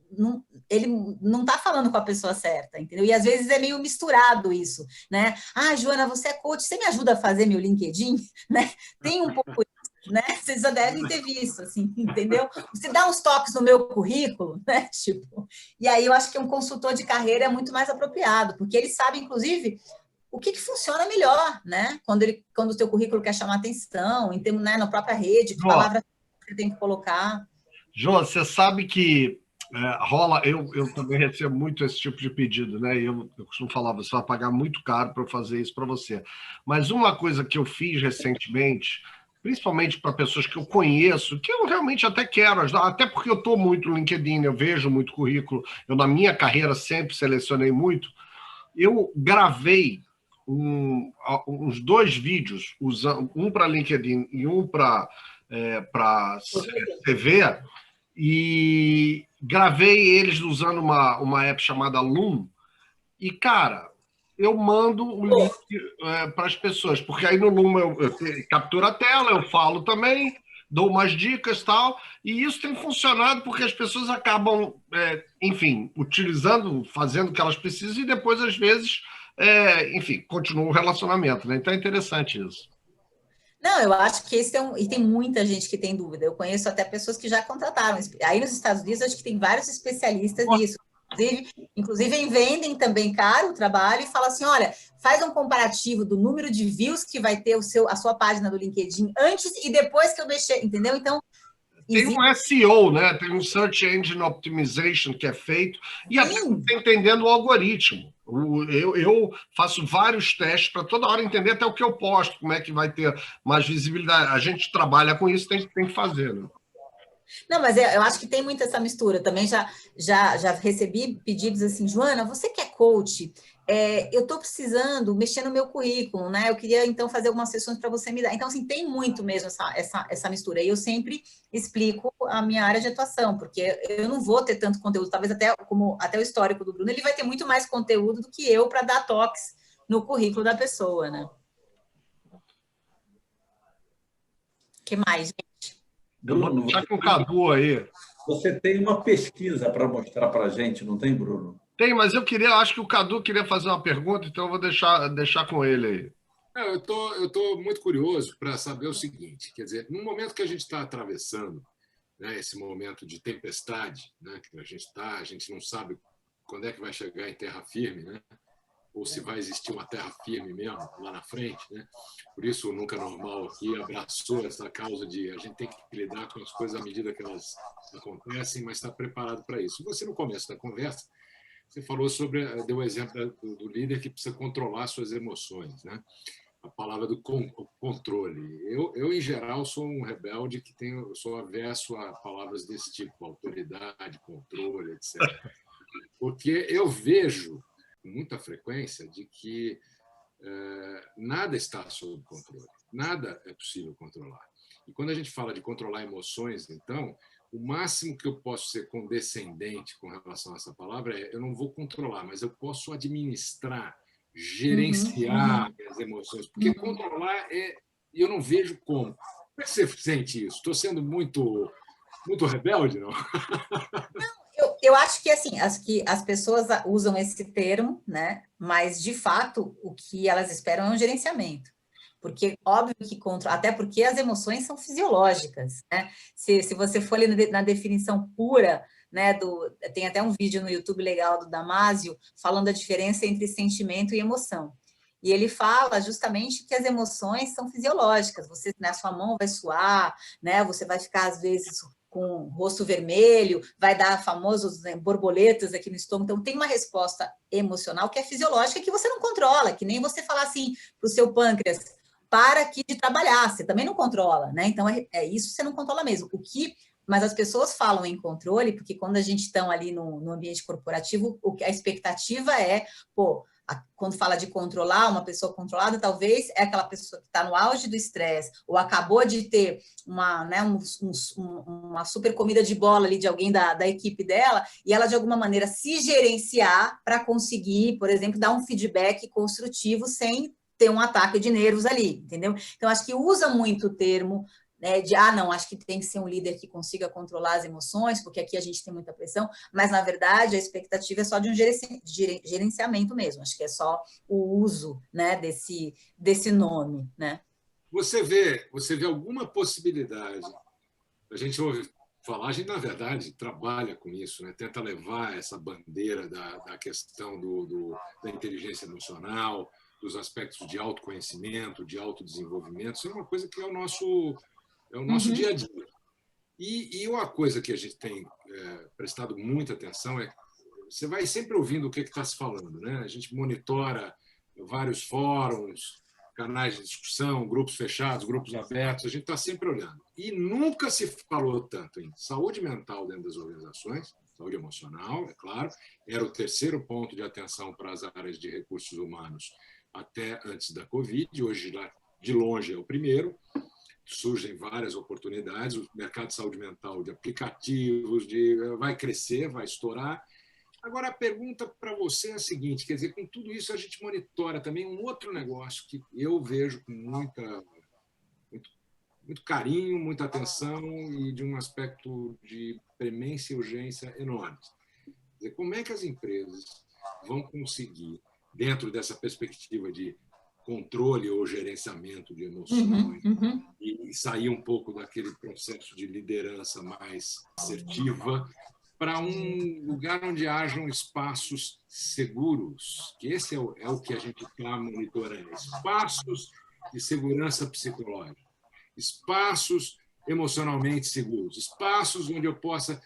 ele não está falando com a pessoa certa, entendeu? E às vezes é meio misturado isso, né? Ah, Joana, você é coach, você me ajuda a fazer meu LinkedIn? Né? Tem um pouco, né? Vocês já devem ter visto, assim, entendeu? Você dá uns toques no meu currículo, né? Tipo, e aí eu acho que um consultor de carreira é muito mais apropriado, porque ele sabe, inclusive, o que funciona melhor, né? Quando o teu currículo quer chamar atenção, em termos, né, na própria rede, que palavras você tem que colocar. Jô, você sabe que rola, eu também recebo muito esse tipo de pedido, né? Eu costumo falar, você vai pagar muito caro para eu fazer isso para você. Mas uma coisa que eu fiz recentemente, principalmente para pessoas que eu conheço, que eu realmente até quero ajudar, até porque eu estou muito no LinkedIn, eu vejo muito currículo, eu na minha carreira sempre selecionei muito, eu gravei uns 2 vídeos, um para LinkedIn e um para CV, e gravei eles usando uma app chamada Loom, e, cara, eu mando o link para as pessoas, porque aí no Loom eu capturo a tela, eu falo também, dou umas dicas e tal, e isso tem funcionado porque as pessoas acabam, enfim, utilizando, fazendo o que elas precisam, e depois, às vezes, enfim, continua o relacionamento, né? Então é interessante isso. Não, eu acho que esse e tem muita gente que tem dúvida. Eu conheço até pessoas que já contrataram. Aí nos Estados Unidos, acho que tem vários especialistas nisso. Inclusive vendem também caro o trabalho e falam assim, olha, faz um comparativo do número de views que vai ter a sua página do LinkedIn antes e depois que eu mexer, entendeu? Então, tem um SEO, né? Tem um Search Engine Optimization que é feito, e até você entendendo o algoritmo. Eu faço vários testes para toda hora entender até o que eu posto, como é que vai ter mais visibilidade. A gente trabalha com isso, tem que fazer, né? Não, mas eu acho que tem muito essa mistura. Também já recebi pedidos assim, Joana, você que é coach, eu estou precisando mexer no meu currículo, né? Eu queria, então, fazer algumas sessões para você me dar. Então, assim, tem muito mesmo essa mistura. E eu sempre explico a minha área de atuação, porque eu não vou ter tanto conteúdo, talvez até o histórico do Bruno, ele vai ter muito mais conteúdo do que eu para dar toques no currículo da pessoa, né? O que mais, gente? Bruno, vou deixar com o Cadu aí. Você tem uma pesquisa para mostrar para a gente, não tem, Bruno? Tem, mas acho que o Cadu queria fazer uma pergunta, então eu vou deixar com ele aí. Eu tô muito curioso para saber o seguinte, quer dizer, no momento que a gente está atravessando, né, esse momento de tempestade, né, que a gente não sabe quando é que vai chegar em terra firme, né, ou se vai existir uma terra firme mesmo lá na frente, né? Por isso o Nunca Normal aqui abraçou essa causa de a gente tem que lidar com as coisas à medida que elas acontecem, mas está preparado para isso. Você, no começo da conversa, você falou deu o exemplo do líder que precisa controlar suas emoções, né? A palavra do controle. Eu, em geral, sou um rebelde sou averso a palavras desse tipo, autoridade, controle, etc. Porque eu vejo com muita frequência de que nada está sob controle, nada é possível controlar. E quando a gente fala de controlar emoções, então, o máximo que eu posso ser condescendente com relação a essa palavra eu não vou controlar, mas eu posso administrar, gerenciar as emoções, porque controlar eu não vejo como. Como é que você sente isso? Estou sendo muito rebelde, não? Eu acho que assim, as pessoas usam esse termo, né? Mas de fato o que elas esperam é um gerenciamento. Porque, óbvio que até porque as emoções são fisiológicas, né? Se você for ali na definição pura, né? Tem até um vídeo no YouTube legal do Damásio falando a diferença entre sentimento e emoção. E ele fala justamente que as emoções são fisiológicas. Você, né, sua mão vai suar, né? Você vai ficar, às vezes, com o rosto vermelho, vai dar famosos, né, borboletas aqui no estômago. Então, tem uma resposta emocional que é fisiológica que você não controla, que nem você falar assim para o seu pâncreas, para aqui de trabalhar, você também não controla, né? Então, isso você não controla mesmo. Mas as pessoas falam em controle, porque quando a gente está ali no ambiente corporativo, a expectativa é, quando fala de controlar, uma pessoa controlada, talvez é aquela pessoa que está no auge do estresse, ou acabou de ter uma super comida de bola ali de alguém da equipe dela, e ela, de alguma maneira, se gerenciar para conseguir, por exemplo, dar um feedback construtivo sem ter um ataque de nervos ali, entendeu? Então, acho que usa muito o termo, né, não, acho que tem que ser um líder que consiga controlar as emoções, porque aqui a gente tem muita pressão, mas, na verdade, a expectativa é só de um gerenciamento mesmo, acho que é só o uso, né, desse nome, né? Você vê alguma possibilidade, a gente ouve falar, a gente, na verdade, trabalha com isso, né? Tenta levar essa bandeira da questão da inteligência emocional, dos aspectos de autoconhecimento, de autodesenvolvimento, isso é uma coisa que é o nosso dia a dia. E uma coisa que a gente tem prestado muita atenção é que você vai sempre ouvindo o que está se falando, né? A gente monitora vários fóruns, canais de discussão, grupos fechados, grupos abertos, a gente está sempre olhando. E nunca se falou tanto em saúde mental dentro das organizações, saúde emocional, é claro, era o terceiro ponto de atenção para as áreas de recursos humanos até antes da Covid, hoje, de longe, é o primeiro. Surgem várias oportunidades, o mercado de saúde mental, de aplicativos, vai crescer, vai estourar. Agora, a pergunta para você é a seguinte, quer dizer, com tudo isso a gente monitora também um outro negócio que eu vejo com muito carinho, muita atenção e de um aspecto de premência e urgência enormes. Quer dizer, como é que as empresas vão conseguir, dentro dessa perspectiva de controle ou gerenciamento de emoções, e sair um pouco daquele processo de liderança mais assertiva para um lugar onde hajam espaços seguros, que esse é o que a gente está monitorando, espaços de segurança psicológica, espaços emocionalmente seguros, espaços onde eu possa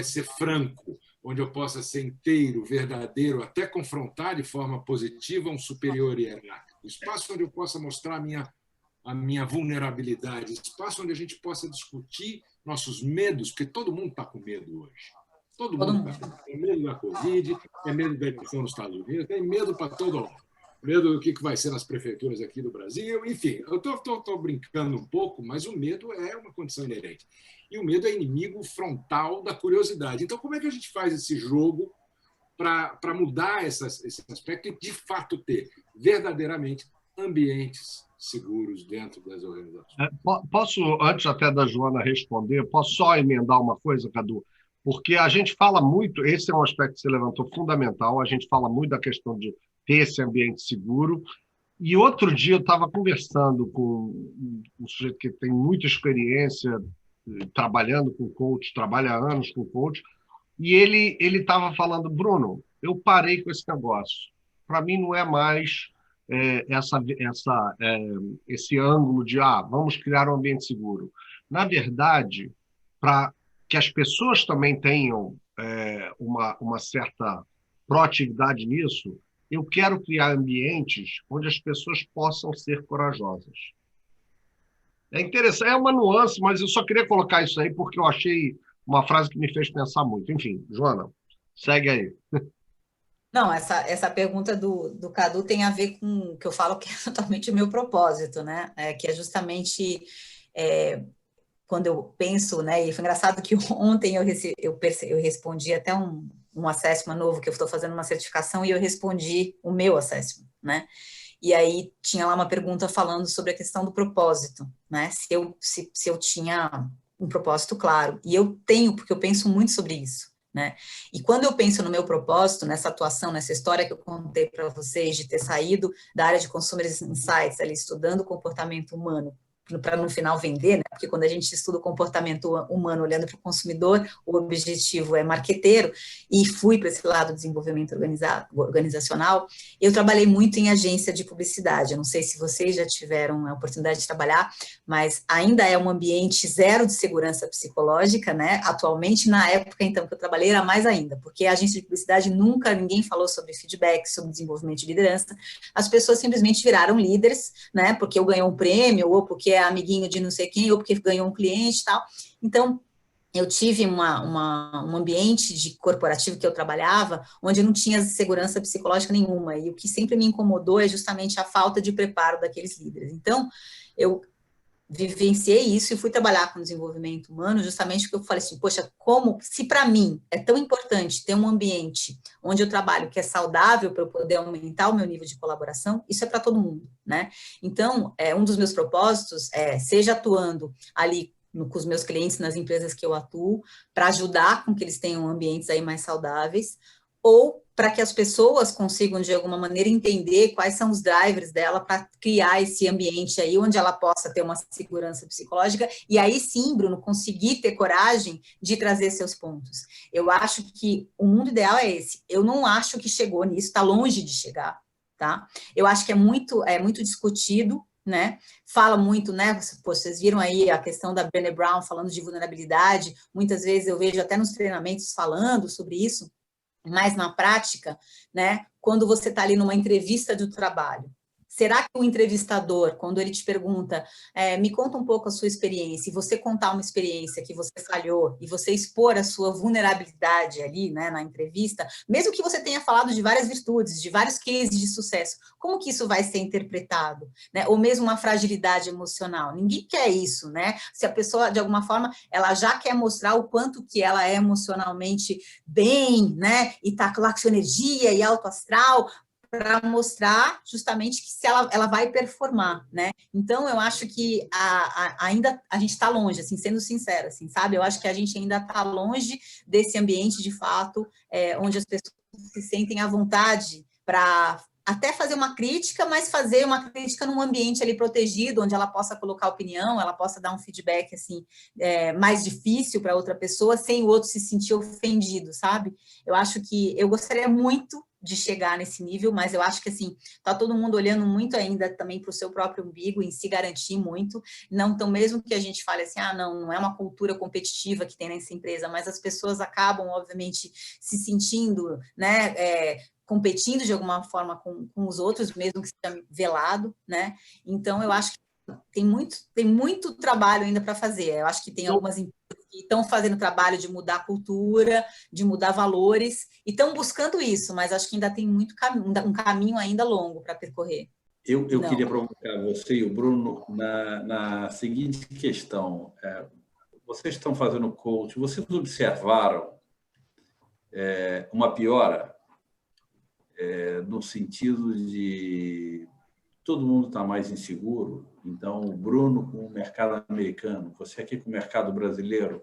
ser franco, onde eu possa ser inteiro, verdadeiro, até confrontar de forma positiva um superior hierárquico. Espaço onde eu possa mostrar a minha vulnerabilidade. Espaço onde a gente possa discutir nossos medos, porque todo mundo está com medo hoje. Todo mundo está com medo. Tem medo da Covid, tem medo da eleição nos Estados Unidos, tem medo para todo mundo. Medo do que vai ser nas prefeituras aqui do Brasil, enfim. Eu estou brincando um pouco, mas o medo é uma condição inerente. E o medo é inimigo frontal da curiosidade. Então, como é que a gente faz esse jogo para mudar esse aspecto e, de fato, ter verdadeiramente ambientes seguros dentro das organizações? Posso, antes até da Joana responder, posso só emendar uma coisa, Cadu? Porque a gente fala muito, esse é um aspecto que você levantou fundamental, a gente fala muito da questão de ter esse ambiente seguro. E outro dia eu estava conversando com um sujeito que tem muita experiência trabalhando com coach, trabalha há anos com coach, e ele estava falando, Bruno, eu parei com esse negócio. Para mim não é mais esse ângulo de vamos criar um ambiente seguro. Na verdade, para que as pessoas também tenham uma certa proatividade nisso, eu quero criar ambientes onde as pessoas possam ser corajosas. É interessante, é uma nuance, mas eu só queria colocar isso aí porque eu achei uma frase que me fez pensar muito. Enfim, Joana, segue aí. Não, essa pergunta do Cadu tem a ver com o que eu falo que é totalmente o meu propósito, né? Que é justamente quando eu penso, né? E foi engraçado que ontem eu respondi até um assessment novo, que eu estou fazendo uma certificação, e eu respondi o meu assessment, né? E aí tinha lá uma pergunta falando sobre a questão do propósito, né? Se eu tinha um propósito claro. E eu tenho, porque eu penso muito sobre isso, né? E quando eu penso no meu propósito, nessa atuação, nessa história que eu contei para vocês, de ter saído da área de Consumer Insights, ali estudando o comportamento humano, para no final vender, né? Porque quando a gente estuda o comportamento humano olhando para o consumidor, o objetivo é marqueteiro, e fui para esse lado do desenvolvimento organizacional, eu trabalhei muito em agência de publicidade. Eu não sei se vocês já tiveram a oportunidade de trabalhar, mas ainda é um ambiente zero de segurança psicológica, né? Atualmente, na época, então, que eu trabalhei, era mais ainda, porque a agência de publicidade ninguém falou sobre feedback, sobre desenvolvimento de liderança. As pessoas simplesmente viraram líderes, né? Porque eu ganhei um prêmio, ou porque é amiguinho de não sei quem, ou porque ganhou um cliente e tal. Então, eu tive um ambiente de corporativo que eu trabalhava, onde não tinha segurança psicológica nenhuma, e o que sempre me incomodou é justamente a falta de preparo daqueles líderes. Então, eu vivenciei isso e fui trabalhar com desenvolvimento humano, justamente porque eu falei assim, poxa, se para mim é tão importante ter um ambiente onde eu trabalho que é saudável para eu poder aumentar o meu nível de colaboração, isso é para todo mundo, né? Então, um dos meus propósitos seja atuando ali com os meus clientes nas empresas que eu atuo, para ajudar com que eles tenham ambientes aí mais saudáveis, ou para que as pessoas consigam, de alguma maneira, entender quais são os drivers dela para criar esse ambiente aí, onde ela possa ter uma segurança psicológica, e aí sim, Bruno, conseguir ter coragem de trazer seus pontos. Eu acho que o mundo ideal é esse. Eu não acho que chegou nisso, está longe de chegar, tá? Eu acho que é muito discutido, né? Fala muito, né? Vocês viram aí a questão da Brené Brown falando de vulnerabilidade, muitas vezes eu vejo até nos treinamentos falando sobre isso, mas na prática, né, quando você está ali numa entrevista de trabalho, será que o entrevistador, quando ele te pergunta, me conta um pouco a sua experiência, e você contar uma experiência que você falhou, e você expor a sua vulnerabilidade ali, né, na entrevista, mesmo que você tenha falado de várias virtudes, de vários cases de sucesso, como que isso vai ser interpretado? Né? Ou mesmo uma fragilidade emocional. Ninguém quer isso, né? Se a pessoa, de alguma forma, ela já quer mostrar o quanto que ela é emocionalmente bem, né? E tá com energia e alto astral, para mostrar justamente que se ela vai performar, né? Então, eu acho que ainda a gente está longe, assim, sendo sincera, assim, sabe? Eu acho que a gente ainda está longe desse ambiente, de fato, onde as pessoas se sentem à vontade para até fazer uma crítica, mas fazer uma crítica num ambiente ali protegido, onde ela possa colocar opinião, ela possa dar um feedback, assim, mais difícil para outra pessoa, sem o outro se sentir ofendido, sabe? Eu acho que eu gostaria muito de chegar nesse nível, mas eu acho que assim, está todo mundo olhando muito ainda também para o seu próprio umbigo, em se garantir muito, não então mesmo que a gente fale assim, não é uma cultura competitiva que tem nessa empresa, mas as pessoas acabam, obviamente, se sentindo, né, competindo de alguma forma com os outros, mesmo que seja velado, né? Então, eu acho que tem muito trabalho ainda para fazer. Eu acho que tem algumas empresas que estão fazendo trabalho de mudar a cultura, de mudar valores, e estão buscando isso, mas acho que ainda tem um caminho ainda longo para percorrer. Eu queria provocar você e o Bruno na seguinte questão. Vocês estão fazendo coach, vocês observaram uma piora no sentido de todo mundo está mais inseguro? Então, o Bruno com o mercado americano, você aqui com o mercado brasileiro,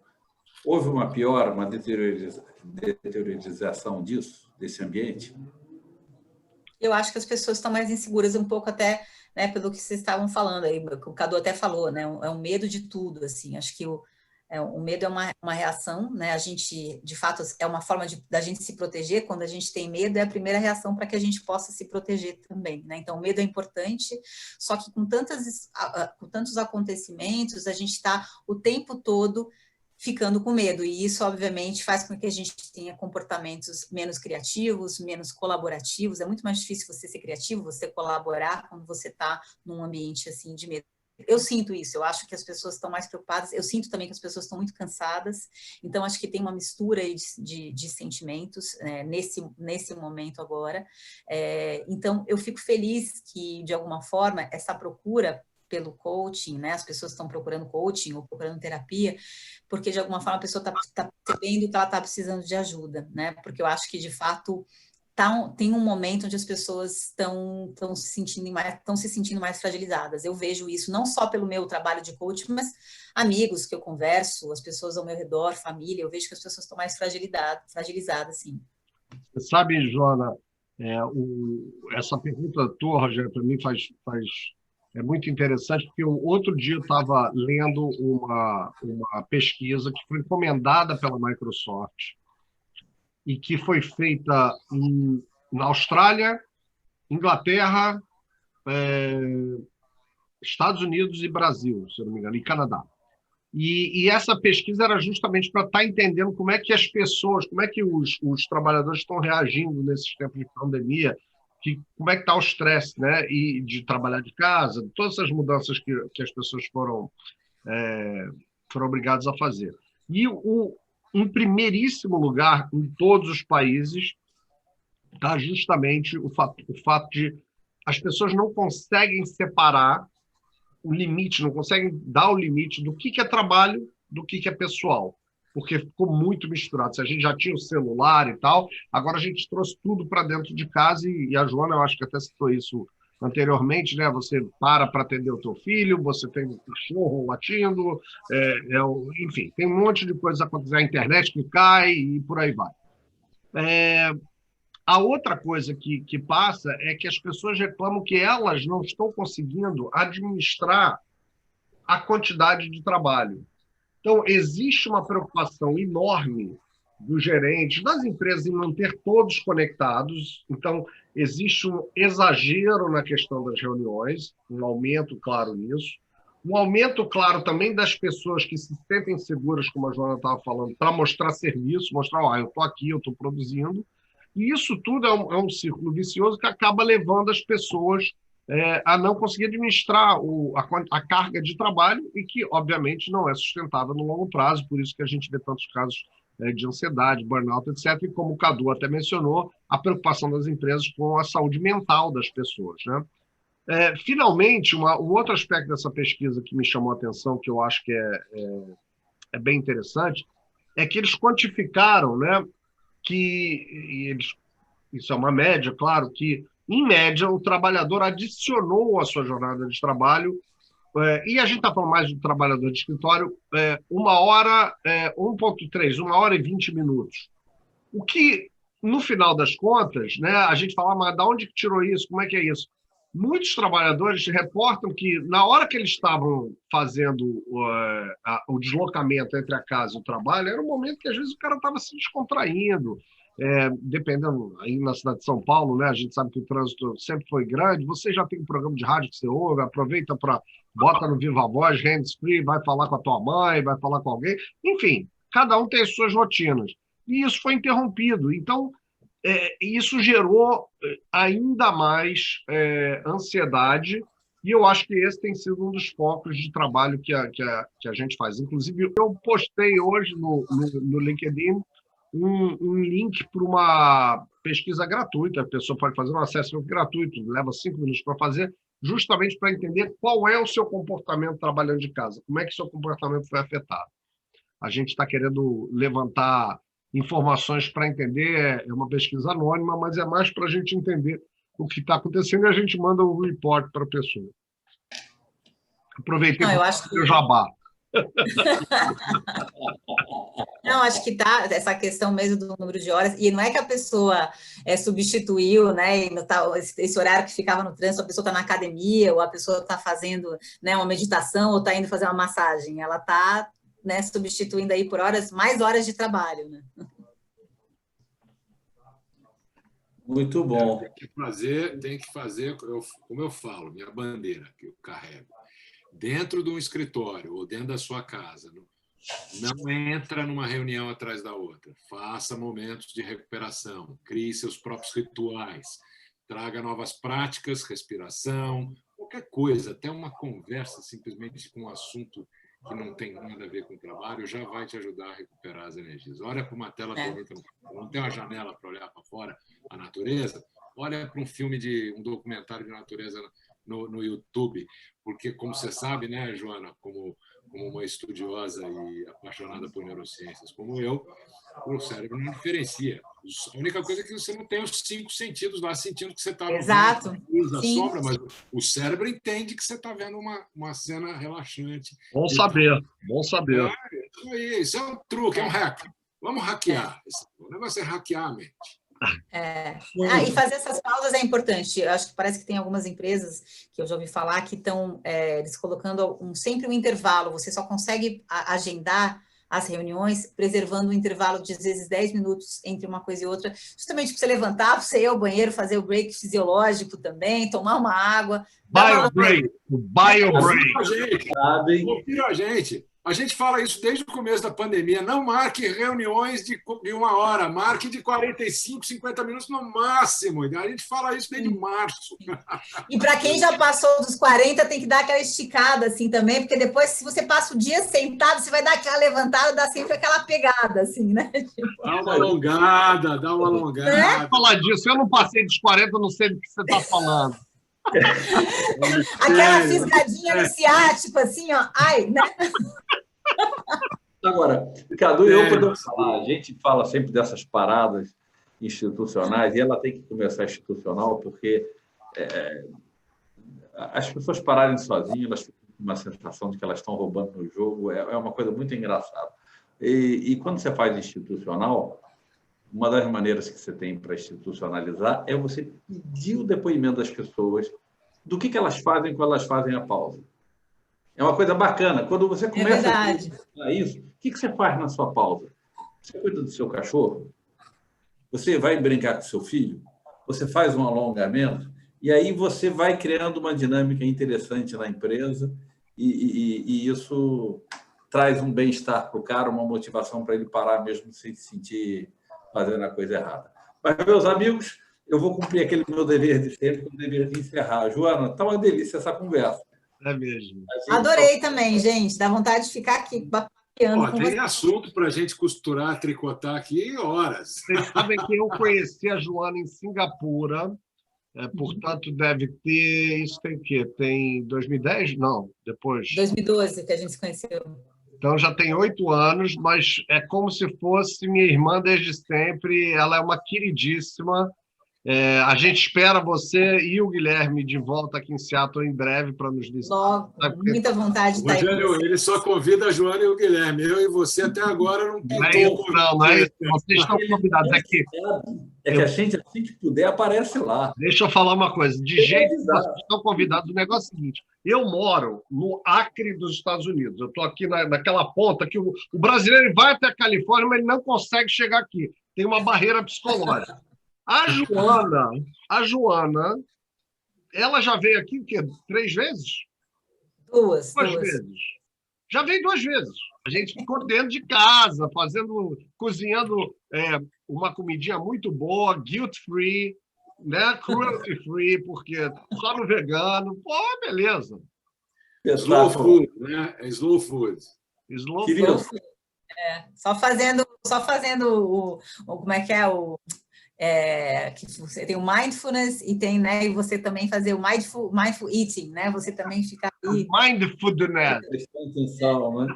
houve uma piora, uma deteriorização desse ambiente? Eu acho que as pessoas estão mais inseguras, um pouco até, né, pelo que vocês estavam falando aí, o Cadu até falou, né, é um medo de tudo, assim, acho que o medo é uma reação, né, a gente, de fato, é uma forma da gente se proteger, quando a gente tem medo, é a primeira reação para que a gente possa se proteger também, né, então o medo é importante, só que com tantos acontecimentos, a gente está o tempo todo ficando com medo, e isso, obviamente, faz com que a gente tenha comportamentos menos criativos, menos colaborativos. É muito mais difícil você ser criativo, você colaborar quando você está num ambiente assim de medo. Eu sinto isso, eu acho que as pessoas estão mais preocupadas, eu sinto também que as pessoas estão muito cansadas, então acho que tem uma mistura aí de sentimentos nesse momento agora. Então, eu fico feliz que, de alguma forma, essa procura pelo coaching, né? As pessoas estão procurando coaching ou procurando terapia, porque de alguma forma a pessoa está percebendo que ela está precisando de ajuda, né? Porque eu acho que de fato tem um momento onde as pessoas estão se sentindo mais fragilizadas. Eu vejo isso não só pelo meu trabalho de coaching, mas amigos que eu converso, as pessoas ao meu redor, família, eu vejo que as pessoas estão mais fragilizadas, sim. Você sabe, Joana, essa pergunta tua, Rogério, para mim é muito interessante, porque outro dia eu estava lendo uma pesquisa que foi encomendada pela Microsoft e que foi feita na Austrália, Inglaterra, Estados Unidos e Brasil, se eu não me engano, e Canadá. E essa pesquisa era justamente para estar entendendo como é que as pessoas, como é que os trabalhadores estão reagindo nesses tempos de pandemia, como é que está o estresse, né? E de trabalhar de casa, todas essas mudanças que as pessoas foram obrigadas a fazer. E em primeiríssimo lugar, em todos os países, está justamente o fato de as pessoas não conseguem separar o limite, não conseguem dar o limite do que é trabalho, do que é pessoal, porque ficou muito misturado. Se a gente já tinha o celular e tal, agora a gente trouxe tudo para dentro de casa e a Joana, eu acho que até citou isso anteriormente, né? Você para atender o teu filho, você tem um cachorro latindo, enfim, tem um monte de coisas acontecendo, a internet que cai e por aí vai. A outra coisa que passa é que as pessoas reclamam que elas não estão conseguindo administrar a quantidade de trabalho. Então, existe uma preocupação enorme dos gerentes, das empresas, em manter todos conectados. Então, existe um exagero na questão das reuniões, um aumento claro nisso. Um aumento claro também das pessoas que se sentem seguras, como a Joana estava falando, para mostrar serviço, mostrar, eu estou aqui, eu estou produzindo. E isso tudo é um círculo vicioso que acaba levando as pessoas a não conseguir administrar a carga de trabalho e que, obviamente, não é sustentável no longo prazo, por isso que a gente vê tantos casos de ansiedade, burnout, etc. E como o Cadu até mencionou, a preocupação das empresas com a saúde mental das pessoas, né? Finalmente, um outro aspecto dessa pesquisa que me chamou a atenção, que eu acho que é bem interessante, é que eles quantificaram, né, isso é uma média, claro, que, em média, o trabalhador adicionou à sua jornada de trabalho, e a gente está falando mais do trabalhador de escritório, 1,3, 1 hora e 20 minutos. O que, no final das contas, né, a gente fala, mas de onde que tirou isso? Como é que é isso? Muitos trabalhadores reportam que, na hora que eles estavam fazendo o deslocamento entre a casa e o trabalho, era um momento que, às vezes, o cara estava se descontraindo, dependendo, aí na cidade de São Paulo, né, a gente sabe que o trânsito sempre foi grande, você já tem um programa de rádio que você ouve, aproveita para bota no Viva Voz, hands-free, vai falar com a tua mãe, vai falar com alguém, enfim, cada um tem as suas rotinas. E isso foi interrompido. Então, isso gerou ainda mais ansiedade, e eu acho que esse tem sido um dos focos de trabalho que a gente faz. Inclusive, eu postei hoje no LinkedIn um link para uma pesquisa gratuita. A pessoa pode fazer um assessment gratuito, leva 5 minutos para fazer, justamente para entender qual é o seu comportamento trabalhando de casa, como é que o seu comportamento foi afetado. A gente está querendo levantar informações para entender, é uma pesquisa anônima, mas é mais para a gente entender o que está acontecendo e a gente manda um report para a pessoa. Aproveitei para fazer o jabá. Não, acho que tá essa questão mesmo do número de horas, e não é que a pessoa substituiu, né, esse horário que ficava no trânsito, a pessoa está na academia, ou a pessoa está fazendo, né, uma meditação, ou está indo fazer uma massagem, ela está, né, substituindo aí por mais horas de trabalho, né? Muito bom. Tem que fazer, como eu falo, minha bandeira que eu carrego. Dentro de um escritório ou dentro da sua casa, não entra numa reunião atrás da outra. Faça momentos de recuperação, crie seus próprios rituais, traga novas práticas, respiração, qualquer coisa, até uma conversa simplesmente com um assunto que não tem nada a ver com o trabalho, já vai te ajudar a recuperar as energias. Olha para uma tela bonita, não tem uma janela para olhar para fora a natureza, olha para um documentário de natureza no YouTube, porque, como você sabe, né, Joana, como uma estudiosa e apaixonada por neurociências como eu, o cérebro não diferencia. A única coisa é que você não tem os 5 sentidos lá sentindo que você está Exato. vendo a sombra, mas o cérebro entende que você está vendo uma cena relaxante. Bom saber, bom saber. Isso é um truque, é um hack. Vamos hackear. O negócio é hackear a mente. E fazer essas pausas é importante. Eu acho que parece que tem algumas empresas que eu já ouvi falar que estão eles colocando sempre um intervalo. Você só consegue agendar as reuniões preservando um intervalo de, às vezes, 10 minutos entre uma coisa e outra, justamente para você levantar, para você ir ao banheiro, fazer o break fisiológico também, tomar uma água. Bio-break. Confira a gente. A gente fala isso desde o começo da pandemia. Não marque reuniões de 1 hora, marque de 45, 50 minutos no máximo. A gente fala isso desde março. E para quem já passou dos 40, tem que dar aquela esticada assim também, porque depois, se você passa o dia sentado, você vai dar aquela levantada, dá sempre aquela pegada, assim, né? Dá uma alongada, dá uma alongada. Não falar disso, eu não passei dos 40, eu não sei do que você está falando. Aquela fisgadinha no ciático, assim, ó. Ai, né? Agora, Cadu e eu podemos falar, a gente fala sempre dessas paradas institucionais, e ela tem que começar institucional, porque as pessoas pararem sozinhas, elas ficam com uma sensação de que elas estão roubando no jogo, é uma coisa muito engraçada. E quando você faz institucional, uma das maneiras que você tem para institucionalizar é você pedir o depoimento das pessoas do que elas fazem quando elas fazem a pausa. É uma coisa bacana. Quando você começa a isso, o que você faz na sua pausa? Você cuida do seu cachorro? Você vai brincar com seu filho? Você faz um alongamento? E aí você vai criando uma dinâmica interessante na empresa e isso traz um bem-estar para o cara, uma motivação para ele parar mesmo sem se sentir fazendo a coisa errada. Mas, meus amigos, eu vou cumprir aquele meu dever de sempre, o dever de encerrar. Joana, está uma delícia essa conversa. É mesmo. Adorei também, gente. Dá vontade de ficar aqui papeando com tem assunto para a gente costurar, tricotar aqui em horas. Vocês sabem que eu conheci a Joana em Singapura, portanto, deve ter... Isso tem o quê? Tem 2010? Não, depois... 2012 que a gente se conheceu. Então, já tem 8 anos, mas é como se fosse minha irmã desde sempre. Ela é uma queridíssima. A gente espera você e o Guilherme de volta aqui em Seattle em breve para nos visitar. Logo, muita vontade de estar aí. Rogério, ele só convida a Joana e o Guilherme. Eu e você até agora não pintou. Não é isso. Vocês estão convidados aqui. É que a gente, assim que puder, aparece lá. Deixa eu falar uma coisa. De jeito que vocês estão convidados, o negócio é o seguinte. Eu moro no Acre dos Estados Unidos. Eu estou aqui naquela ponta que o brasileiro vai até a Califórnia, mas ele não consegue chegar aqui, tem uma barreira psicológica. A Joana, ela já veio aqui o quê? 3 vezes? Duas. Vezes. Já veio 2 vezes. A gente ficou dentro de casa, cozinhando uma comidinha muito boa, guilt-free, né? Cruelty-free, porque só no vegano. Pô, beleza. Slow food, né? Slow food. Slow Querido, food. Só fazendo como é que é que você tem o mindfulness e tem, né, e você também fazer o mindful eating, né? Você também ficar aí. Mindfulness. Atenção, né?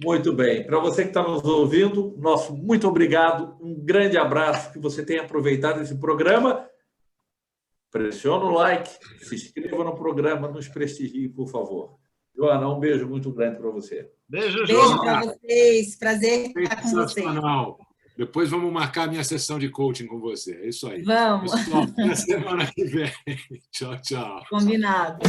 Muito bem. Para você que está nos ouvindo, nosso muito obrigado, um grande abraço, que você tenha aproveitado esse programa. Pressiona o like, se inscreva no programa, nos prestigie, por favor. Joana, um beijo muito grande para você. Beijo, Beijo Joana. para vocês, prazer estar com vocês. Sensacional. Depois vamos marcar a minha sessão de coaching com você. É isso aí. Vamos. Pessoal, até semana que vem. Tchau, tchau. Combinado.